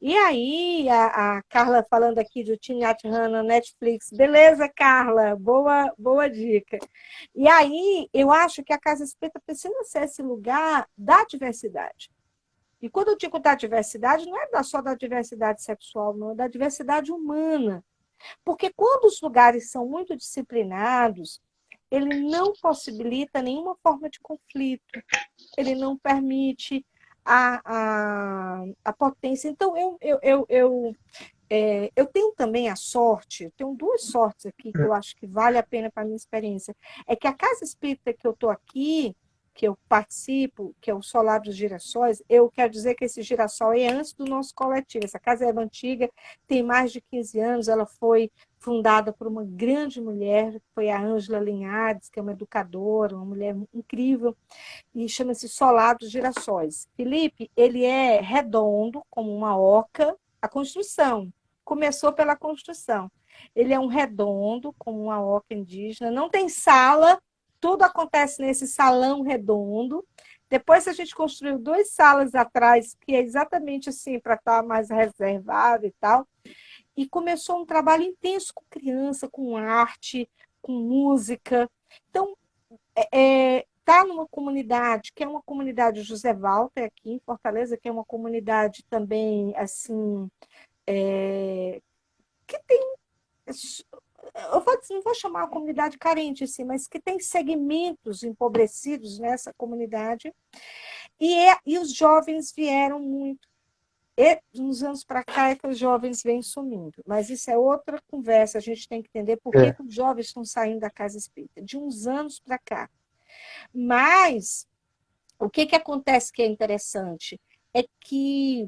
E aí, a Carla falando aqui do Tinhat Hanna, Netflix. Beleza, Carla, boa dica. E aí, eu acho que a Casa Espírita precisa ser esse lugar da diversidade. E quando eu digo da diversidade, não é só da diversidade sexual, não, é da diversidade humana. Porque quando os lugares são muito disciplinados, ele não possibilita nenhuma forma de conflito, ele não permite a potência. Então, eu tenho também a sorte, eu tenho duas sortes aqui que eu acho que vale a pena para a minha experiência. É que a casa espírita que eu estou aqui, que eu participo, que é o Solar dos Girassóis, eu quero dizer que esse girassol é antes do nosso coletivo. Essa casa é antiga, tem mais de 15 anos, ela foi fundada por uma grande mulher, que foi a Ângela Linhares, que é uma educadora, uma mulher incrível, e chama-se Solar dos Girassóis. Felipe, ele é redondo, como uma oca, a construção. Começou pela construção. Ele é um redondo, como uma oca indígena, não tem sala, tudo acontece nesse salão redondo. Depois a gente construiu duas salas atrás, que é exatamente assim, para estar mais reservado e tal. E começou um trabalho intenso com criança, com arte, com música. Então, está numa comunidade, que é uma comunidade José Walter, aqui em Fortaleza, que é uma comunidade também, assim, que tem, não vou chamar a comunidade carente, assim, mas que tem segmentos empobrecidos nessa comunidade, e os jovens vieram muito. E, uns anos para cá é que os jovens vêm sumindo, mas isso é outra conversa, a gente tem que entender por que os jovens estão saindo da casa espírita, de uns anos para cá. Mas o que acontece que é interessante é que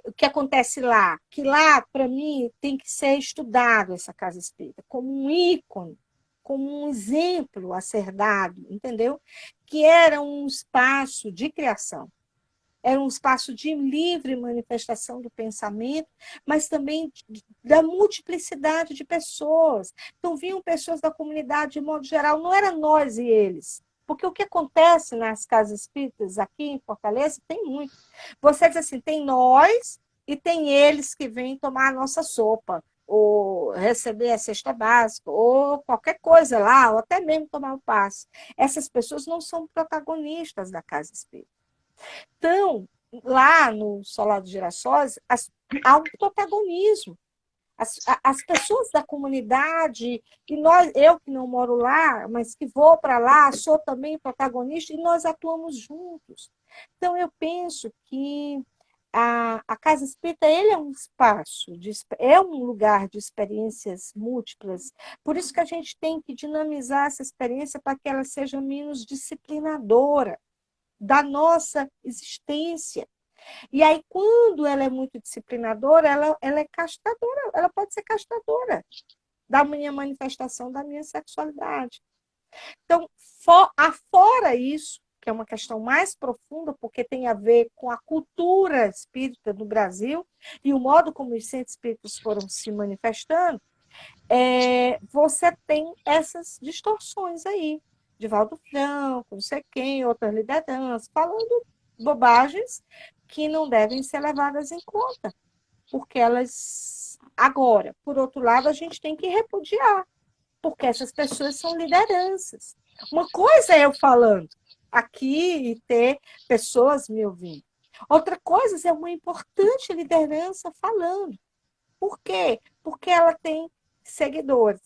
o que acontece lá, que lá, para mim, tem que ser estudado essa casa espírita, como um ícone, como um exemplo a ser dado, entendeu? Que era um espaço de criação, era um espaço de livre manifestação do pensamento, mas também da multiplicidade de pessoas. Então, vinham pessoas da comunidade, de modo geral, não era nós e eles. Porque o que acontece nas casas espíritas aqui em Fortaleza tem muito. Você diz assim, tem nós e tem eles que vêm tomar a nossa sopa, ou receber a cesta básica, ou qualquer coisa lá, ou até mesmo tomar o passe. Essas pessoas não são protagonistas da casa espírita. Então, lá no Solar dos Girassóis, há um protagonismo. As pessoas da comunidade, e eu que não moro lá, mas que vou para lá, sou também protagonista, e nós atuamos juntos. Então, eu penso que a Casa Espírita ele é um espaço, é um lugar de experiências múltiplas. Por isso que a gente tem que dinamizar essa experiência para que ela seja menos disciplinadora da nossa existência. E aí, quando ela é muito disciplinadora, ela é castradora, ela pode ser castradora da minha manifestação da minha sexualidade. Então, afora isso, que é uma questão mais profunda, porque tem a ver com a cultura espírita do Brasil e o modo como os centros espíritas foram se manifestando, você tem essas distorções aí. Divaldo Franco, não sei quem, outras lideranças, falando bobagens que não devem ser levadas em conta, porque elas. Agora, por outro lado, a gente tem que repudiar, porque essas pessoas são lideranças. Uma coisa é eu falando aqui e ter pessoas me ouvindo. Outra coisa é uma importante liderança falando. Por quê? Porque ela tem seguidores,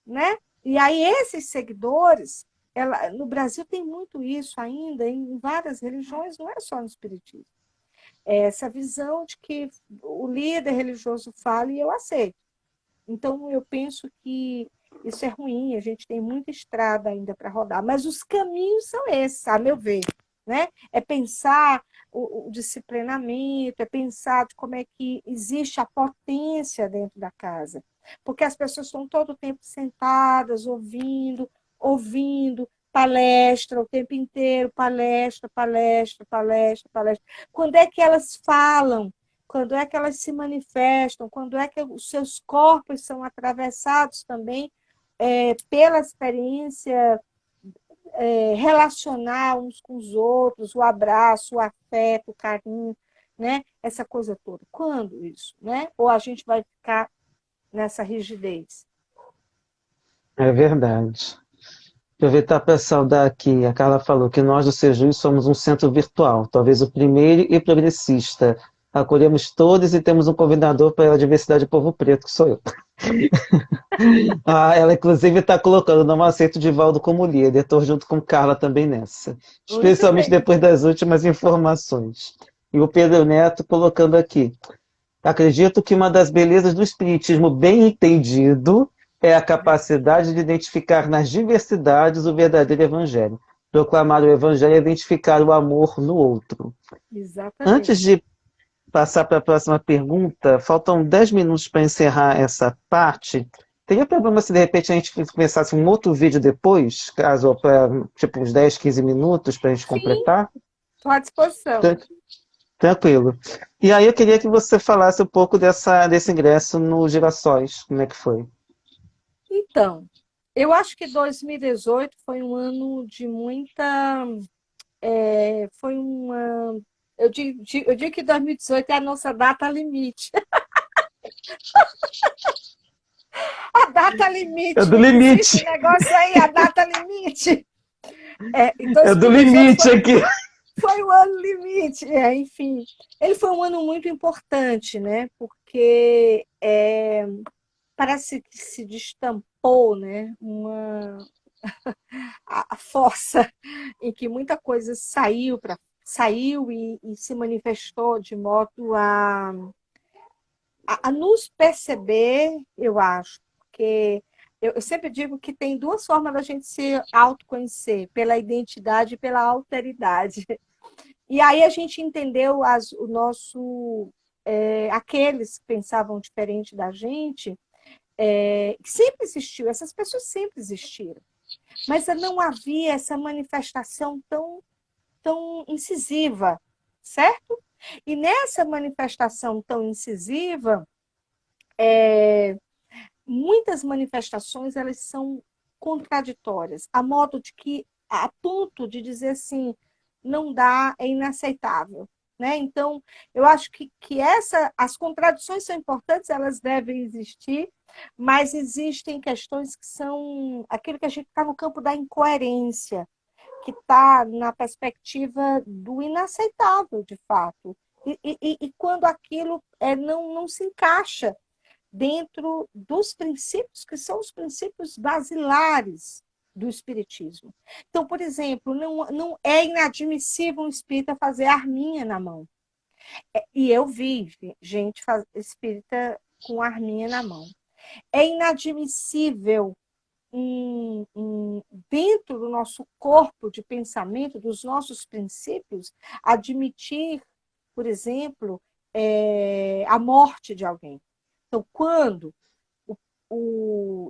né? E aí esses seguidores, no Brasil tem muito isso ainda, em várias religiões, não é só no espiritismo. É essa visão de que o líder religioso fala e eu aceito. Então, eu penso que isso é ruim, a gente tem muita estrada ainda para rodar, mas os caminhos são esses, a meu ver. Né? É pensar o disciplinamento, é pensar de como é que existe a potência dentro da casa. Porque as pessoas estão todo o tempo sentadas, ouvindo, palestra o tempo inteiro, palestra, palestra, palestra, palestra. Quando é que elas falam? Quando é que elas se manifestam? Quando é que os seus corpos são atravessados também pela experiência relacionar uns com os outros, o abraço, o afeto, o carinho. né? Essa coisa toda. Quando isso, né? Ou a gente vai ficar nessa rigidez? É verdade. Aproveitar para saudar aqui, a Carla falou que nós do Sejus somos um centro virtual, talvez o primeiro e progressista. Acolhemos todos e temos um coordenador para a diversidade do povo preto, que sou eu. Ah, ela inclusive está colocando, não aceito o Divaldo como líder, estou junto com Carla também nessa, Muito especialmente bem. depois das últimas informações. E o Pedro Neto colocando aqui, acredito que uma das belezas do espiritismo bem entendido é a capacidade de identificar nas diversidades o verdadeiro evangelho. Proclamar o evangelho é identificar o amor no outro. Antes Exatamente. de passar para a próxima pergunta, faltam 10 minutos para encerrar essa parte. Teria problema se de repente a gente começasse um outro vídeo depois, caso para tipo uns 10, 15 minutos para a gente Sim, completar? estou à disposição. Tranquilo. E aí eu queria que você falasse um pouco desse ingresso no Girassóis, como é que foi? Então, eu acho que 2018 foi um ano de muita. Foi uma. Eu digo que 2018 é a nossa data limite. A data É limite, do não existe um limite, negócio aí, a data limite. Em é do 2018 limite aqui. foi o ano limite. Enfim, ele foi um ano muito importante, né? Porque parece que se destampou, né? A força em que muita coisa saiu e se manifestou de modo a nos perceber, eu acho, porque eu sempre digo que tem duas formas da gente se autoconhecer, pela identidade e pela alteridade. E aí a gente entendeu o nosso aqueles que pensavam diferente da gente, sempre existiu, essas pessoas sempre existiram, mas não havia essa manifestação tão incisiva, certo? E nessa manifestação tão incisiva, muitas manifestações elas são contraditórias, a modo de que, a ponto de dizer assim, não dá, é inaceitável. Né? Então, eu acho que as contradições são importantes, elas devem existir, mas existem questões que são aquilo que a gente está no campo da incoerência, que está na perspectiva do inaceitável, de fato. E quando aquilo não se encaixa dentro dos princípios que são os princípios basilares do espiritismo. Então, por exemplo, não é inadmissível um espírita fazer arminha na mão. E eu vi gente espírita com arminha na mão. É inadmissível dentro do nosso corpo de pensamento, dos nossos princípios, admitir, por exemplo, a morte de alguém. Então, quando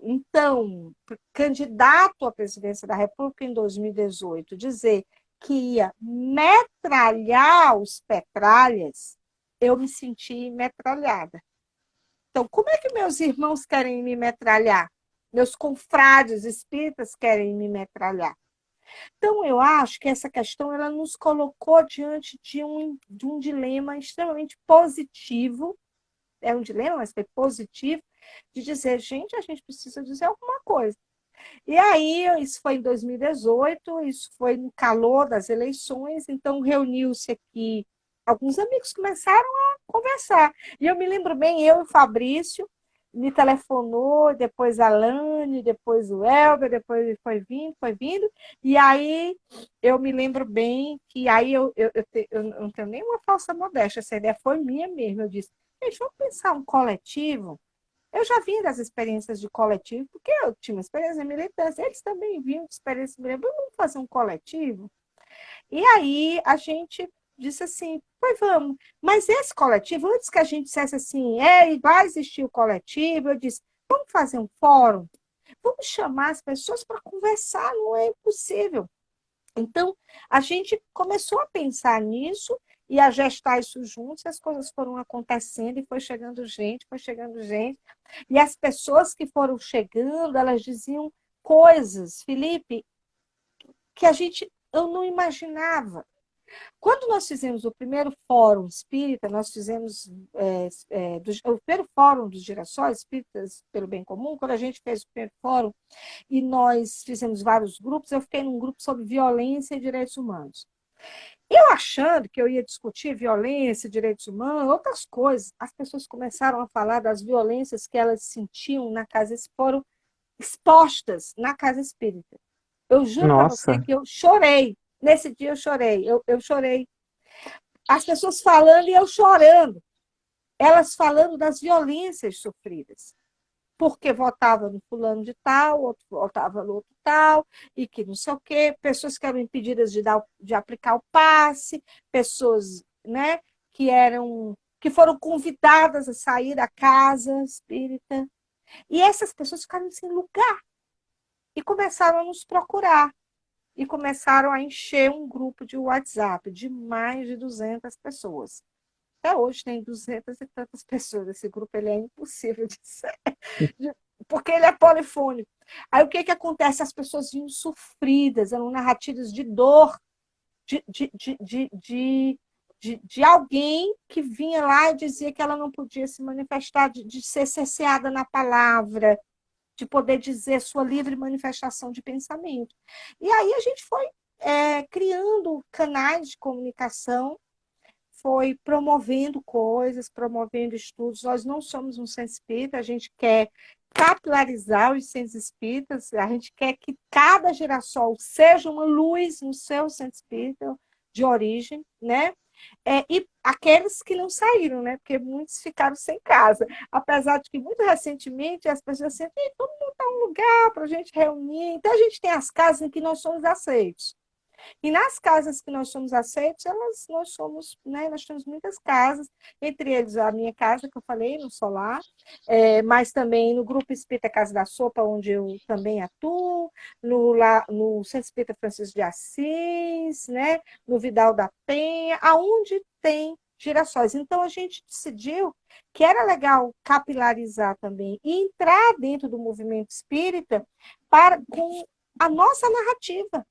então candidato à presidência da República em 2018 dizer que ia metralhar os petralhas, eu me senti metralhada. Então, como é que meus irmãos querem me metralhar? Meus confrades espíritas querem me metralhar. Então, eu acho que essa questão ela nos colocou diante de um dilema extremamente positivo, é um dilema, mas foi positivo, de dizer, gente, a gente precisa dizer alguma coisa. E aí, isso foi em 2018, isso foi no calor das eleições, então reuniu-se aqui, alguns amigos começaram a conversar. E eu me lembro bem, eu e o Fabrício, me telefonou, depois a Lane, depois o Elber, depois foi vindo, e aí eu me lembro bem que aí eu não tenho nenhuma falsa modéstia, essa ideia foi minha mesmo, eu disse, gente, vamos pensar um coletivo. Eu já vim das experiências de coletivo, porque eu tinha uma experiência militância, eles também vinham de experiência militância, vamos fazer um coletivo? E aí a gente disse assim, pois vamos. Mas esse coletivo, antes que a gente dissesse assim, vai existir o coletivo, eu disse, vamos fazer um fórum? Vamos chamar as pessoas para conversar, não é impossível. Então, a gente começou a pensar nisso e a gestar isso juntos, e as coisas foram acontecendo, e foi chegando gente, foi chegando gente. E as pessoas que foram chegando, elas diziam coisas, Felipe, que eu não imaginava. Quando nós fizemos o primeiro fórum espírita, nós fizemos o primeiro fórum dos Girassóis Espíritas pelo Bem Comum, quando a gente fez o primeiro fórum e nós fizemos vários grupos, eu fiquei num grupo sobre violência e direitos humanos. Eu achando que eu ia discutir violência, direitos humanos, outras coisas, as pessoas começaram a falar das violências que elas sentiam na casa, foram expostas na casa espírita. Eu juro para você Nossa, que eu chorei. Nesse dia eu chorei, eu chorei. As pessoas falando e eu chorando. Elas falando das violências sofridas. Porque votava no fulano de tal, outro votava no outro tal, e que não sei o quê. Pessoas que eram impedidas de aplicar o passe, pessoas, né, que foram convidadas a sair da casa espírita. E essas pessoas ficaram sem lugar e começaram a nos procurar. E começaram a encher um grupo de WhatsApp de mais de 200 pessoas. Até hoje tem 200 e tantas pessoas. Esse grupo ele é impossível de ser, porque ele é polifônico. Aí o que acontece? As pessoas vinham sofridas, eram narrativas de dor, de, de, de, de, de, de alguém que vinha lá e dizia que ela não podia se manifestar, de ser cerceada na palavra, de poder dizer sua livre manifestação de pensamento. E aí a gente foi criando canais de comunicação, foi promovendo coisas, promovendo estudos. Nós não somos um centro espírita, a gente quer capilarizar os centros espíritas, a gente quer que cada girassol seja uma luz no seu centro espírita de origem, né? E aqueles que não saíram, né? Porque muitos ficaram sem casa. Apesar de que, muito recentemente, as pessoas assim, todo mundo está um lugar para a gente reunir. Então, a gente tem as casas em que nós somos aceitos. E nas casas que nós somos aceitos, nós somos, né, nós temos muitas casas, entre eles a minha casa, que eu falei, no Solar, mas também no Grupo Espírita Casa da Sopa, onde eu também atuo, no Centro Espírita Francisco de Assis, né, no Vidal da Penha, aonde tem girassóis. Então, a gente decidiu que era legal capilarizar também e entrar dentro do movimento espírita com a nossa narrativa,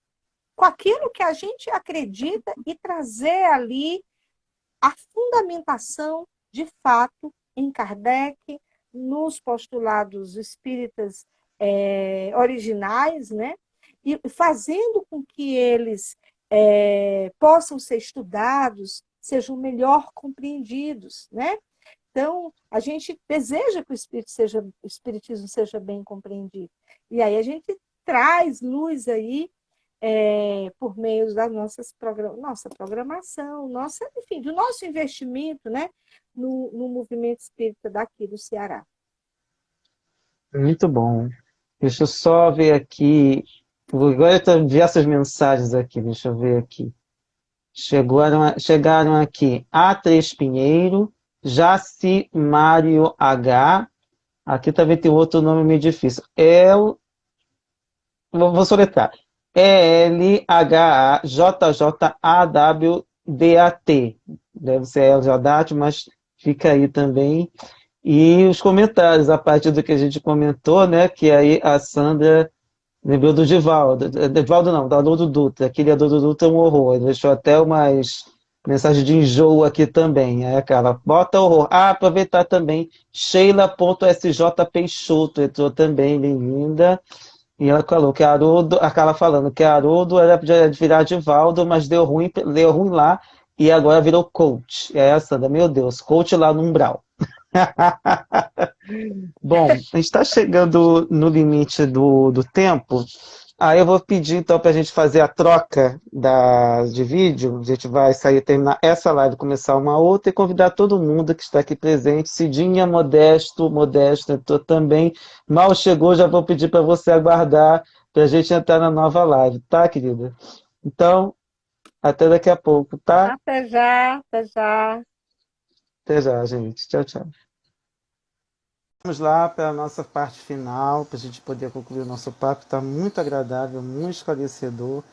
com aquilo que a gente acredita e trazer ali a fundamentação de fato em Kardec, nos postulados espíritas originais, né? E fazendo com que eles possam ser estudados, sejam melhor compreendidos, né? Então, a gente deseja que o espiritismo seja bem compreendido. E aí a gente traz luz aí por meio da nossa programação, enfim, do nosso investimento, né, no movimento espírita daqui do Ceará. muito bom. Deixa eu só ver aqui. Agora eu vi essas mensagens aqui, deixa eu ver aqui. Chegaram aqui A3 Pinheiro, Jaci Mário H. Aqui também tem outro nome meio difícil. Vou soletrar. ELHAJJAWDAT. Deve ser Eljadat, mas fica aí também. E os comentários, a partir do que a gente comentou, né? Que aí a Sandra lembrou do Divaldo. Divaldo não, do Adolfo Dutra. Aquele Adolfo Dutra é um horror. Ele deixou até umas mensagens de enjoo aqui também. Aí aquela, bota horror. Ah, aproveitar também. Sheila.sj Peixoto entrou também, bem-vinda. E ela falou que Haroldo, aquela falando que Haroldo era de virar Divaldo, mas deu ruim lá e agora virou coach. E aí a Sandra, meu Deus, coach lá no umbral. Bom, a gente está chegando no limite do tempo. Aí eu vou pedir então para a gente fazer a troca de vídeo. A gente vai sair, terminar essa live, começar uma outra e convidar todo mundo que está aqui presente. Cidinha, Modesto entrou também. Mal chegou, já vou pedir para você aguardar para a gente entrar na nova live, tá, querida? Então, até daqui a pouco, tá? Até já, até já. Até já, gente. Tchau, tchau. Vamos lá para a nossa parte final, para a gente poder concluir o nosso papo. Está muito agradável, muito esclarecedor,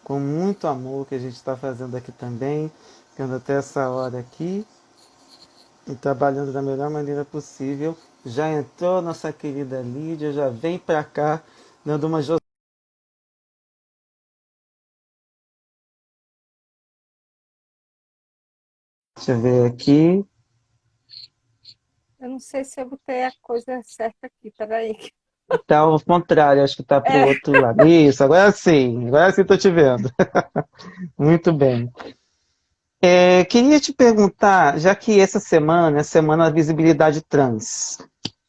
com muito amor que a gente está fazendo aqui também, ficando até essa hora aqui e trabalhando da melhor maneira possível. Já entrou nossa querida Lídia, já vem para cá, dando uma Deixa eu ver aqui. Eu não sei se eu botei a coisa certa aqui, peraí. Tá ao contrário, acho que tá pro É, outro lado. Isso, agora sim tô te vendo. Muito bem. Queria te perguntar, já que essa semana é a Semana da Visibilidade Trans,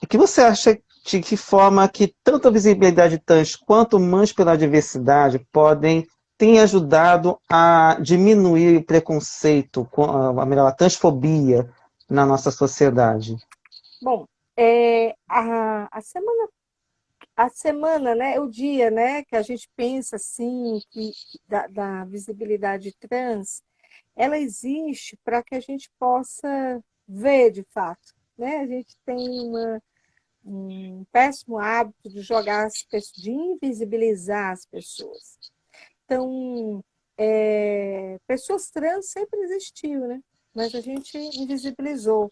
o que você acha de que forma que tanto a visibilidade trans quanto Mães pela Diversidade podem ter ajudado a diminuir o preconceito, a transfobia na nossa sociedade? bom, a semana, né, o dia, né, que a gente pensa assim, da visibilidade trans, ela existe para que a gente possa ver de fato, né? A gente tem um péssimo hábito de jogar as pessoas, de invisibilizar as pessoas. Então, pessoas trans sempre existiu, né? Mas a gente invisibilizou.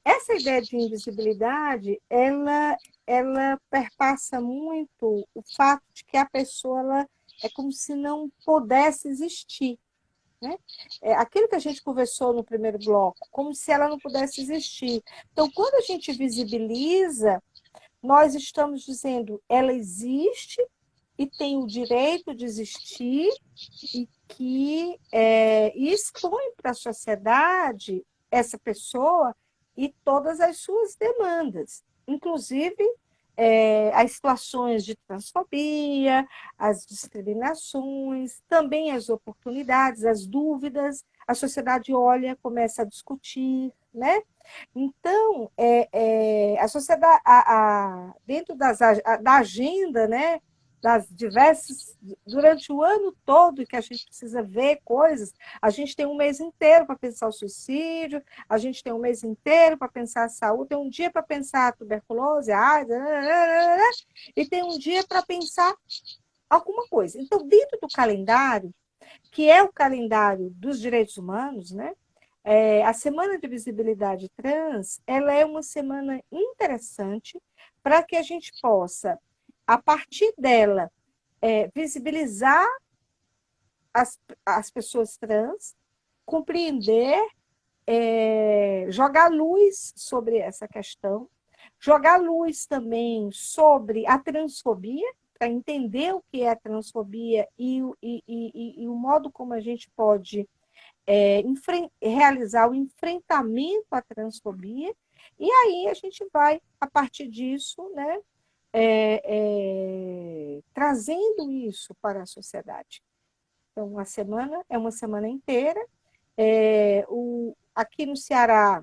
Essa ideia de invisibilidade, ela perpassa muito o fato de que a pessoa ela é como se não pudesse existir, né? Aquilo que a gente conversou no primeiro bloco, como se ela não pudesse existir. Então, quando a gente visibiliza, nós estamos dizendo ela existe e tem o direito de existir e que expõe para a sociedade essa pessoa e todas as suas demandas, inclusive as situações de transfobia, as discriminações, também as oportunidades, as dúvidas, a sociedade olha, começa a discutir, né? Então, a sociedade, dentro da agenda, né, das diversas, durante o ano todo que a gente precisa ver coisas, a gente tem um mês inteiro para pensar o suicídio, a gente tem um mês inteiro para pensar a saúde, tem um dia para pensar a tuberculose, a AIDS, e tem um dia para pensar alguma coisa. Então, dentro do calendário, que é o calendário dos direitos humanos, né? A Semana de Visibilidade Trans, ela é uma semana interessante para que a gente possa, a partir dela, visibilizar as pessoas trans, compreender, jogar luz sobre essa questão, jogar luz também sobre a transfobia, para entender o que é a transfobia e o modo como a gente pode realizar o enfrentamento à transfobia, e aí a gente vai, a partir disso, né, trazendo isso para a sociedade. Então, a semana é uma semana inteira. Aqui no Ceará,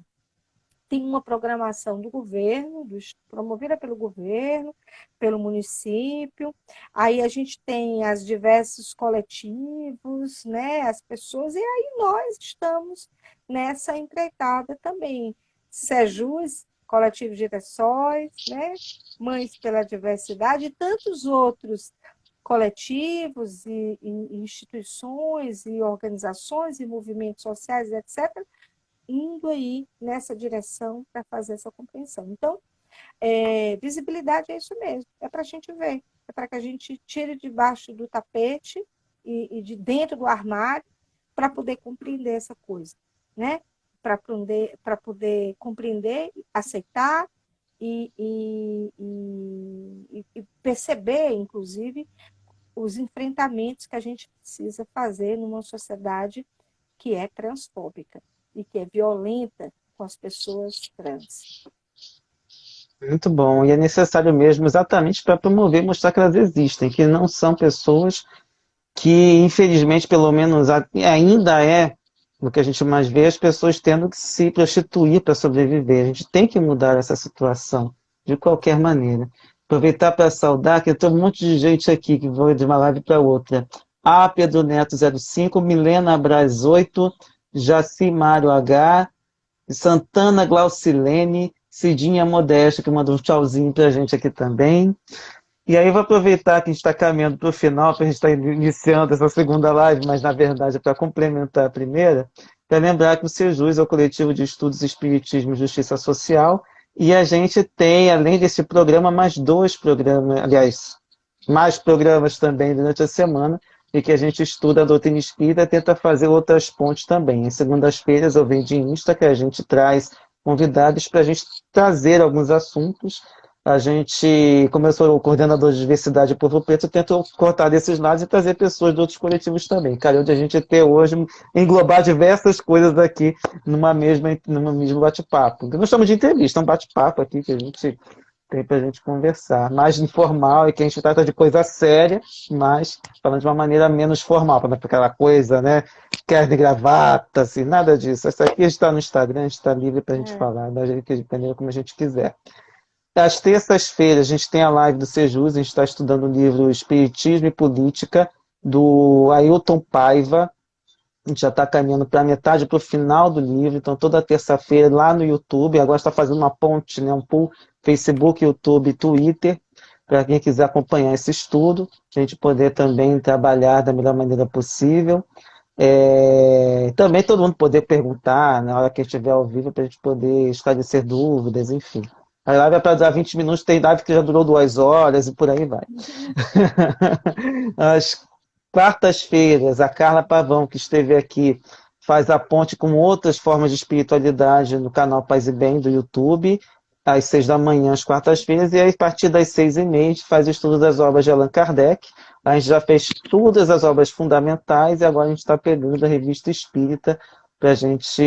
tem uma programação do governo, promovida pelo governo, pelo município. Aí a gente tem as diversos coletivos, né, as pessoas, e aí nós estamos nessa empreitada também. Sejus, Coletivo de Direções, né, Mães pela Diversidade e tantos outros coletivos e instituições e organizações e movimentos sociais, etc., indo aí nessa direção para fazer essa compreensão. Então, visibilidade é isso mesmo, é para a gente ver, é para que a gente tire debaixo do tapete e de dentro do armário para poder compreender essa coisa, né? Para poder compreender, aceitar e perceber, inclusive, os enfrentamentos que a gente precisa fazer numa sociedade que é transfóbica e que é violenta com as pessoas trans. Muito bom, e é necessário mesmo exatamente para promover, mostrar que elas existem, que não são pessoas que, infelizmente, pelo menos ainda é o que a gente mais vê, as pessoas tendo que se prostituir para sobreviver. A gente tem que mudar essa situação, de qualquer maneira. Aproveitar para saudar, que tem um monte de gente aqui que vai de uma live para outra. Pedro Neto 05, Milena Braz 8, Jaci Mário H, Santana Glaucilene, Cidinha Modesta, que mandou um tchauzinho para a gente aqui também. E aí eu vou aproveitar que a gente está caminhando para o final, para a gente estar iniciando essa segunda live, mas na verdade é para complementar a primeira, para lembrar que o Sejus é o Coletivo de Estudos Espiritismo e Justiça Social, e a gente tem, além desse programa, mais dois programas, aliás, mais programas também durante a semana, e que a gente estuda a doutrina espírita e tenta fazer outras pontes também. Em segundas-feiras eu venho de Insta, que a gente traz convidados para a gente trazer alguns assuntos. A gente, como eu sou o coordenador de diversidade Povo Preto, eu tento cortar desses lados e trazer pessoas de outros coletivos também. Cara, onde a gente ter hoje, englobar diversas coisas aqui numa mesmo bate-papo. Não estamos de entrevista, é um bate-papo aqui que a gente tem para a gente conversar. Mais informal e que a gente trata de coisa séria, mas falando de uma maneira menos formal, para não ficar aquela coisa, né? Quer de gravata, assim, nada disso. Essa aqui está no Instagram, a gente está livre para a gente É. falar, da maneira como a gente quiser. Às terças-feiras, a gente tem a live do Sejus, a gente está estudando o livro Espiritismo e Política, do Ailton Paiva. A gente já está caminhando para a metade, para o final do livro, então toda terça-feira lá no YouTube, agora está fazendo uma ponte, né, um pool Facebook, YouTube, Twitter, para quem quiser acompanhar esse estudo, a gente poder também trabalhar da melhor maneira possível. Também todo mundo poder perguntar na hora que estiver ao vivo, para a gente poder esclarecer dúvidas, enfim. A live é para durar 20 minutos, tem live que já durou 2 horas e por aí vai. Às quartas-feiras, a Carla Pavão, que esteve aqui, faz a ponte com outras formas de espiritualidade no canal Paz e Bem do YouTube, às 6 da manhã, às quartas-feiras, e aí, a partir das 6h30, a gente faz o estudo das obras de Allan Kardec. A gente já fez todas as obras fundamentais e agora a gente está pegando a Revista Espírita para a gente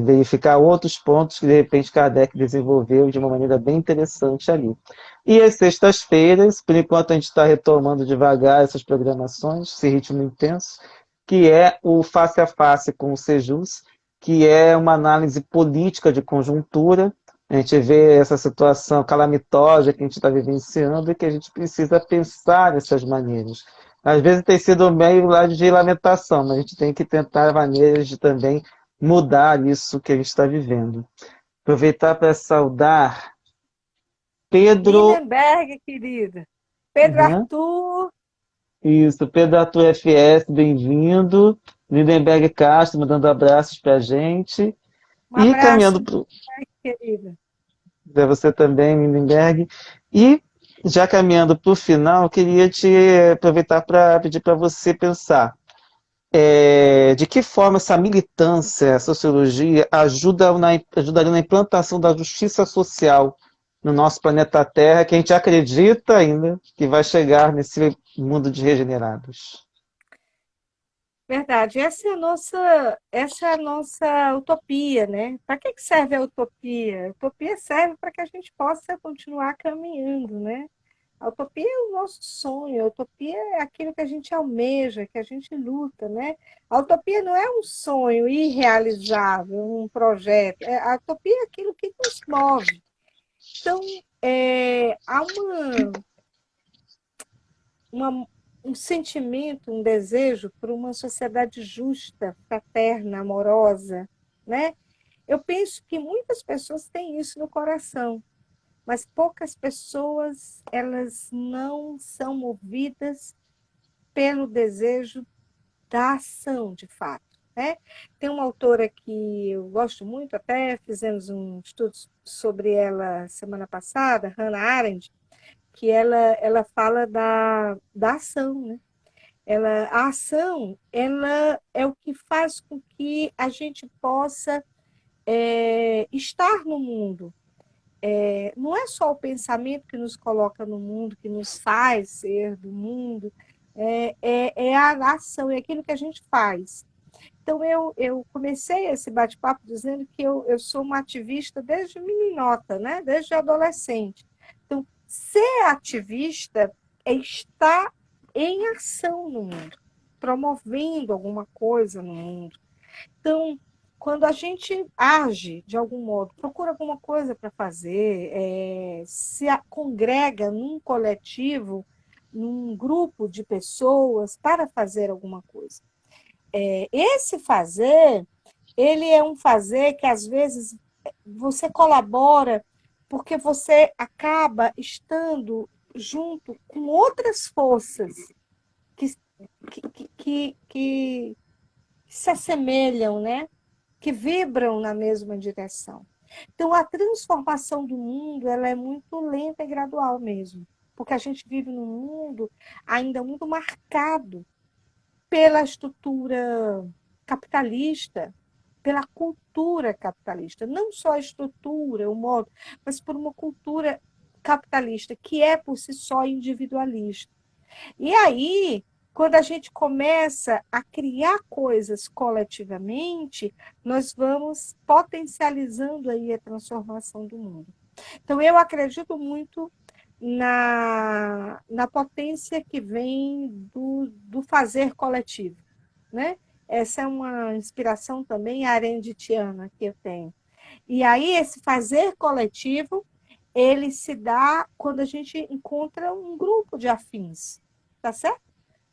verificar outros pontos que, de repente, Kardec desenvolveu de uma maneira bem interessante ali. E às sextas-feiras, por enquanto a gente está retomando devagar essas programações, esse ritmo intenso, que é o Face a Face com o Sejus, que é uma análise política de conjuntura. A gente vê essa situação calamitosa que a gente está vivenciando e que a gente precisa pensar dessas maneiras. Às vezes tem sido meio lá de lamentação, mas a gente tem que tentar maneiras de também mudar isso que a gente está vivendo. Aproveitar para saudar Pedro. Lindenberg, querida. Pedro Uhum. Arthur. Isso, Pedro Arthur FS, bem-vindo. Lindenberg Castro, mandando abraços para a gente. Um E abraço, caminhando para querida. você também, Lindenberg. E já caminhando para o final, eu queria te aproveitar para pedir para você pensar de que forma essa militância, a sociologia, ajudaria na implantação da justiça social no nosso planeta Terra, que a gente acredita ainda que vai chegar nesse mundo de regenerados. Verdade. Essa é a nossa utopia, né? Para que serve a utopia? A utopia serve para que a gente possa continuar caminhando, né? A utopia é o nosso sonho, a utopia é aquilo que a gente almeja, que a gente luta, né? A utopia não é um sonho irrealizável, um projeto. A utopia é aquilo que nos move. Então, há uma, um sentimento, um desejo por uma sociedade justa, fraterna, amorosa, né? Eu penso que muitas pessoas têm isso no coração, mas poucas pessoas elas não são movidas pelo desejo da ação, de fato. Né? Tem uma autora que eu gosto muito, até fizemos um estudo sobre ela semana passada, Hannah Arendt, que ela fala da ação. Né? A ação ela é o que faz com que a gente possa estar no mundo. Não é só o pensamento que nos coloca no mundo, que nos faz ser do mundo, é a ação, é aquilo que a gente faz. Então, eu comecei esse bate-papo dizendo que eu sou uma ativista desde meninota, né? Desde adolescente. Então, ser ativista é estar em ação no mundo, promovendo alguma coisa no mundo. Então, quando a gente age de algum modo, procura alguma coisa para fazer, congrega num coletivo, num grupo de pessoas para fazer alguma coisa. Esse fazer, ele é um fazer que às vezes você colabora porque você acaba estando junto com outras forças que, que se assemelham, né? Que vibram na mesma direção. Então, a transformação do mundo ela é muito lenta e gradual mesmo, porque a gente vive num mundo ainda muito marcado pela estrutura capitalista, pela cultura capitalista, não só a estrutura, o modo, mas por uma cultura capitalista que é por si só individualista. E aí, quando a gente começa a criar coisas coletivamente, nós vamos potencializando aí a transformação do mundo. Então, eu acredito muito na potência que vem do fazer coletivo, né? Essa é uma inspiração também arendtiana que eu tenho. E aí, esse fazer coletivo, ele se dá quando a gente encontra um grupo de afins, tá certo?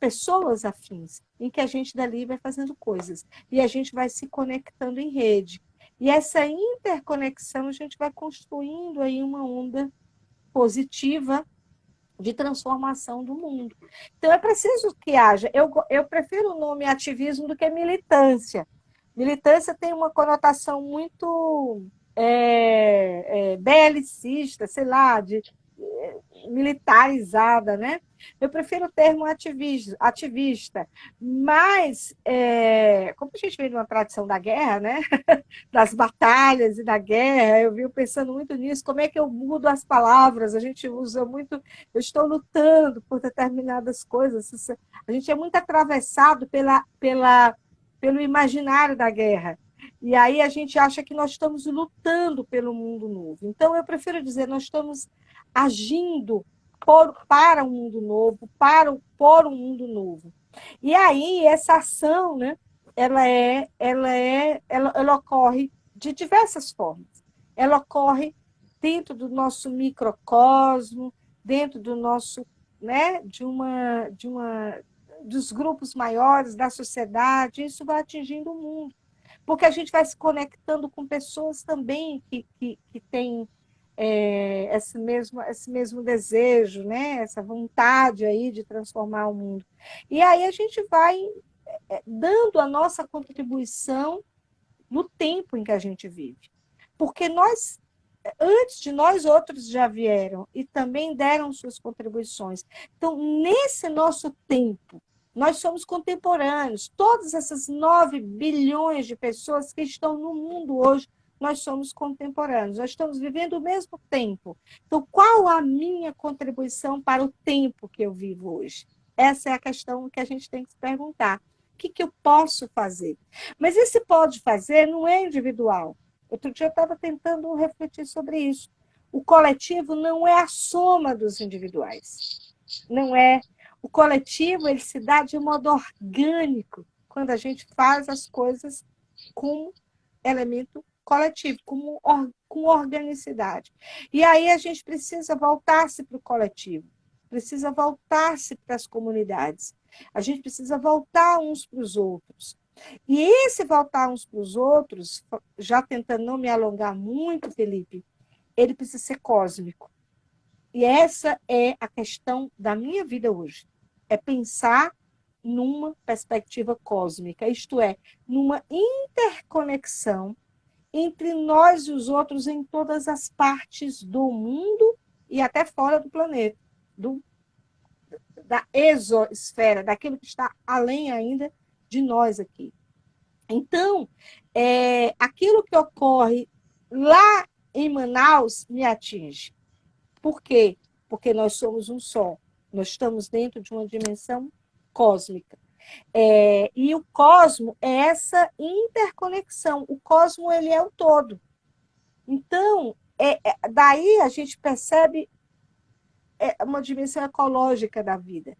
Pessoas afins, em que a gente dali vai fazendo coisas. E a gente vai se conectando em rede. E essa interconexão, a gente vai construindo aí uma onda positiva de transformação do mundo. Então, é preciso que haja. Eu prefiro o nome ativismo do que militância. Militância tem uma conotação muito belicista, sei lá, militarizada, né? Eu prefiro o termo ativista, mas, como a gente vem de uma tradição da guerra, né? Das batalhas e da guerra, eu venho pensando muito nisso, como é que eu mudo as palavras, a gente usa muito, eu estou lutando por determinadas coisas, a gente é muito atravessado pelo imaginário da guerra, e aí a gente acha que nós estamos lutando pelo mundo novo. Então, eu prefiro dizer, nós estamos agindo para um mundo novo, por um mundo novo. E aí, essa ação, né, ela ocorre de diversas formas. Ela ocorre dentro do nosso microcosmo, dentro do nosso, né, dos grupos maiores da sociedade, isso vai atingindo o mundo, porque a gente vai se conectando com pessoas também que têm esse mesmo desejo, né, essa vontade aí de transformar o mundo. E aí a gente vai dando a nossa contribuição no tempo em que a gente vive. Porque nós, antes de nós, outros já vieram e também deram suas contribuições. Então, nesse nosso tempo, nós somos contemporâneos. Todas essas 9 bilhões de pessoas que estão no mundo hoje, nós somos contemporâneos. Nós estamos vivendo o mesmo tempo. Então, qual a minha contribuição para o tempo que eu vivo hoje? Essa é a questão que a gente tem que se perguntar. O que eu posso fazer? Mas esse pode fazer não é individual. Outro dia eu estava tentando refletir sobre isso. O coletivo não é a soma dos individuais. Não é. O coletivo ele se dá de modo orgânico quando a gente faz as coisas com elemento coletivo, com organicidade. E aí a gente precisa voltar-se para o coletivo, precisa voltar-se para as comunidades. A gente precisa voltar uns para os outros. E esse voltar uns para os outros, já tentando não me alongar muito, Felipe, ele precisa ser cósmico. E essa é a questão da minha vida hoje. É pensar numa perspectiva cósmica, isto é, numa interconexão entre nós e os outros em todas as partes do mundo e até fora do planeta, da exosfera, daquilo que está além ainda de nós aqui. Então, aquilo que ocorre lá em Manaus me atinge. Por quê? Porque nós somos um só. Nós estamos dentro de uma dimensão cósmica. E o cosmo é essa interconexão. O cosmo ele é o todo. Então, daí a gente percebe uma dimensão ecológica da vida.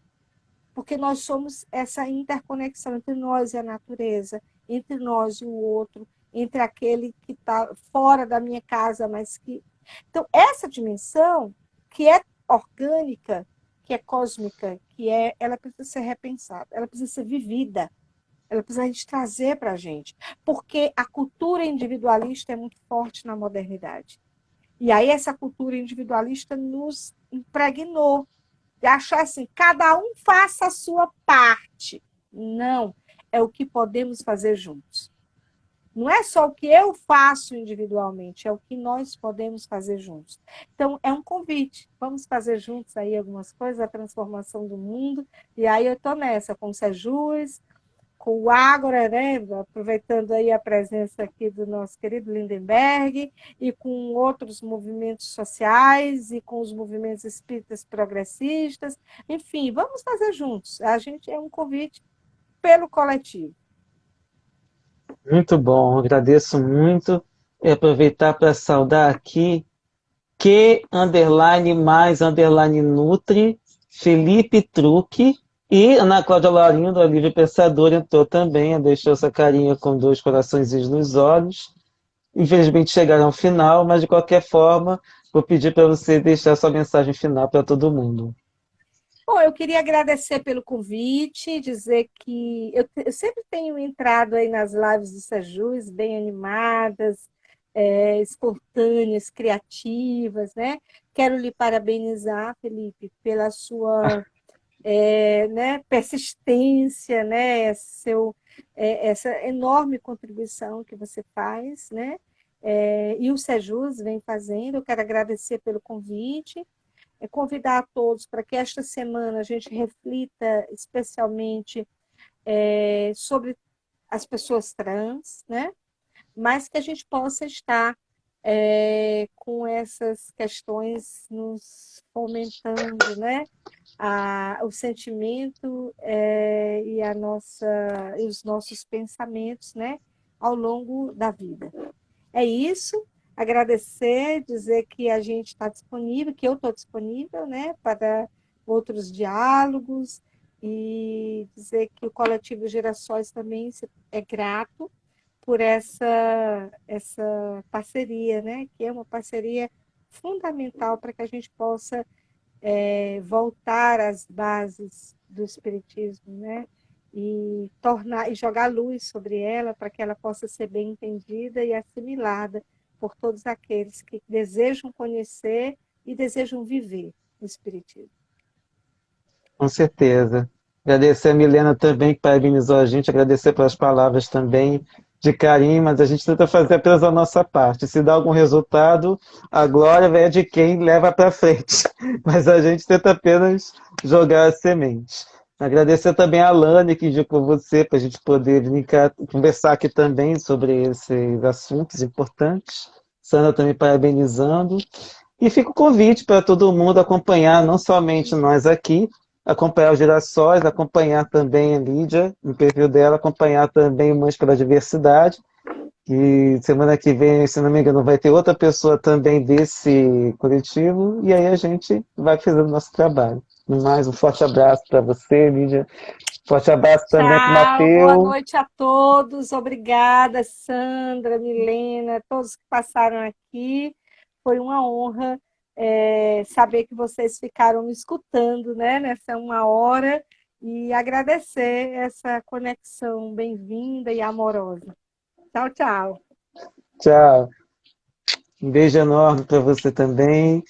Porque nós somos essa interconexão entre nós e a natureza, entre nós e o outro, entre aquele que está fora da minha casa, mas que... Então, essa dimensão, que é orgânica, que é cósmica, ela precisa ser repensada, ela precisa ser vivida, ela precisa a gente trazer para a gente, porque a cultura individualista é muito forte na modernidade. E aí essa cultura individualista nos impregnou, de achar assim, cada um faça a sua parte. Não, é o que podemos fazer juntos. Não é só o que eu faço individualmente, é o que nós podemos fazer juntos. Então, é um convite. Vamos fazer juntos aí algumas coisas, a transformação do mundo. E aí eu estou nessa, com o Sejus, com o Ágora, né? Aproveitando aí a presença aqui do nosso querido Lindenberg, e com outros movimentos sociais, e com os movimentos espíritas progressistas. Enfim, vamos fazer juntos. A gente é um convite pelo coletivo. Muito bom, agradeço muito. E aproveitar para saudar aqui _mais_nutri, Felipe Truque e Ana Cláudia Laurindo, a livre pensadora, entrou também, deixou essa carinha com 2 coraçõezinhos nos olhos. Infelizmente chegaram ao final, mas de qualquer forma, vou pedir para você deixar sua mensagem final para todo mundo. Bom, eu queria agradecer pelo convite, dizer que eu sempre tenho entrado aí nas lives do Sejus, bem animadas, espontâneas, criativas, né? Quero lhe parabenizar, Felipe, pela sua né, persistência, né? Essa enorme contribuição que você faz, né? E o Sejus vem fazendo. Eu quero agradecer pelo convite, convidar a todos para que esta semana a gente reflita especialmente sobre as pessoas trans, né? Mas que a gente possa estar com essas questões nos fomentando, né? O sentimento e os nossos pensamentos, né? Ao longo da vida. É isso. Agradecer, dizer que a gente está disponível, que eu estou disponível, né, para outros diálogos, e dizer que o Coletivo Girassóis também é grato por essa parceria, né, que é uma parceria fundamental para que a gente possa voltar às bases do Espiritismo, né, e jogar luz sobre ela para que ela possa ser bem entendida e assimilada por todos aqueles que desejam conhecer e desejam viver o Espiritismo. Com certeza. Agradecer a Milena também, que parabenizou a gente, agradecer pelas palavras também de carinho, mas a gente tenta fazer apenas a nossa parte. Se dá algum resultado, a glória é de quem leva para frente, mas a gente tenta apenas jogar a semente. Agradecer também a Alane, que indicou você, para a gente poder conversar aqui também sobre esses assuntos importantes. Sandra também parabenizando. E fica o convite para todo mundo acompanhar, não somente nós aqui, acompanhar os Girassóis, acompanhar também a Lídia, no perfil dela, acompanhar também o Mães pela Diversidade. E semana que vem, se não me engano, vai ter outra pessoa também desse coletivo, e aí a gente vai fazendo o nosso trabalho. No mais, um forte abraço para você, Lídia. Forte abraço também para o Tchau, boa Matheus. noite a todos. Obrigada, Sandra, Milena, todos que passaram aqui. Foi uma honra saber que vocês ficaram me escutando, né, nessa 1 hora, e agradecer essa conexão bem-vinda e amorosa. Tchau, tchau. Tchau. Um beijo enorme para você também.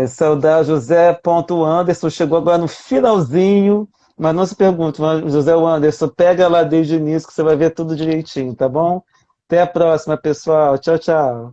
Saudar José.Anderson, chegou agora no finalzinho, mas não se pergunte, José Anderson, pega lá desde o início que você vai ver tudo direitinho, tá bom? Até a próxima, pessoal. Tchau, tchau.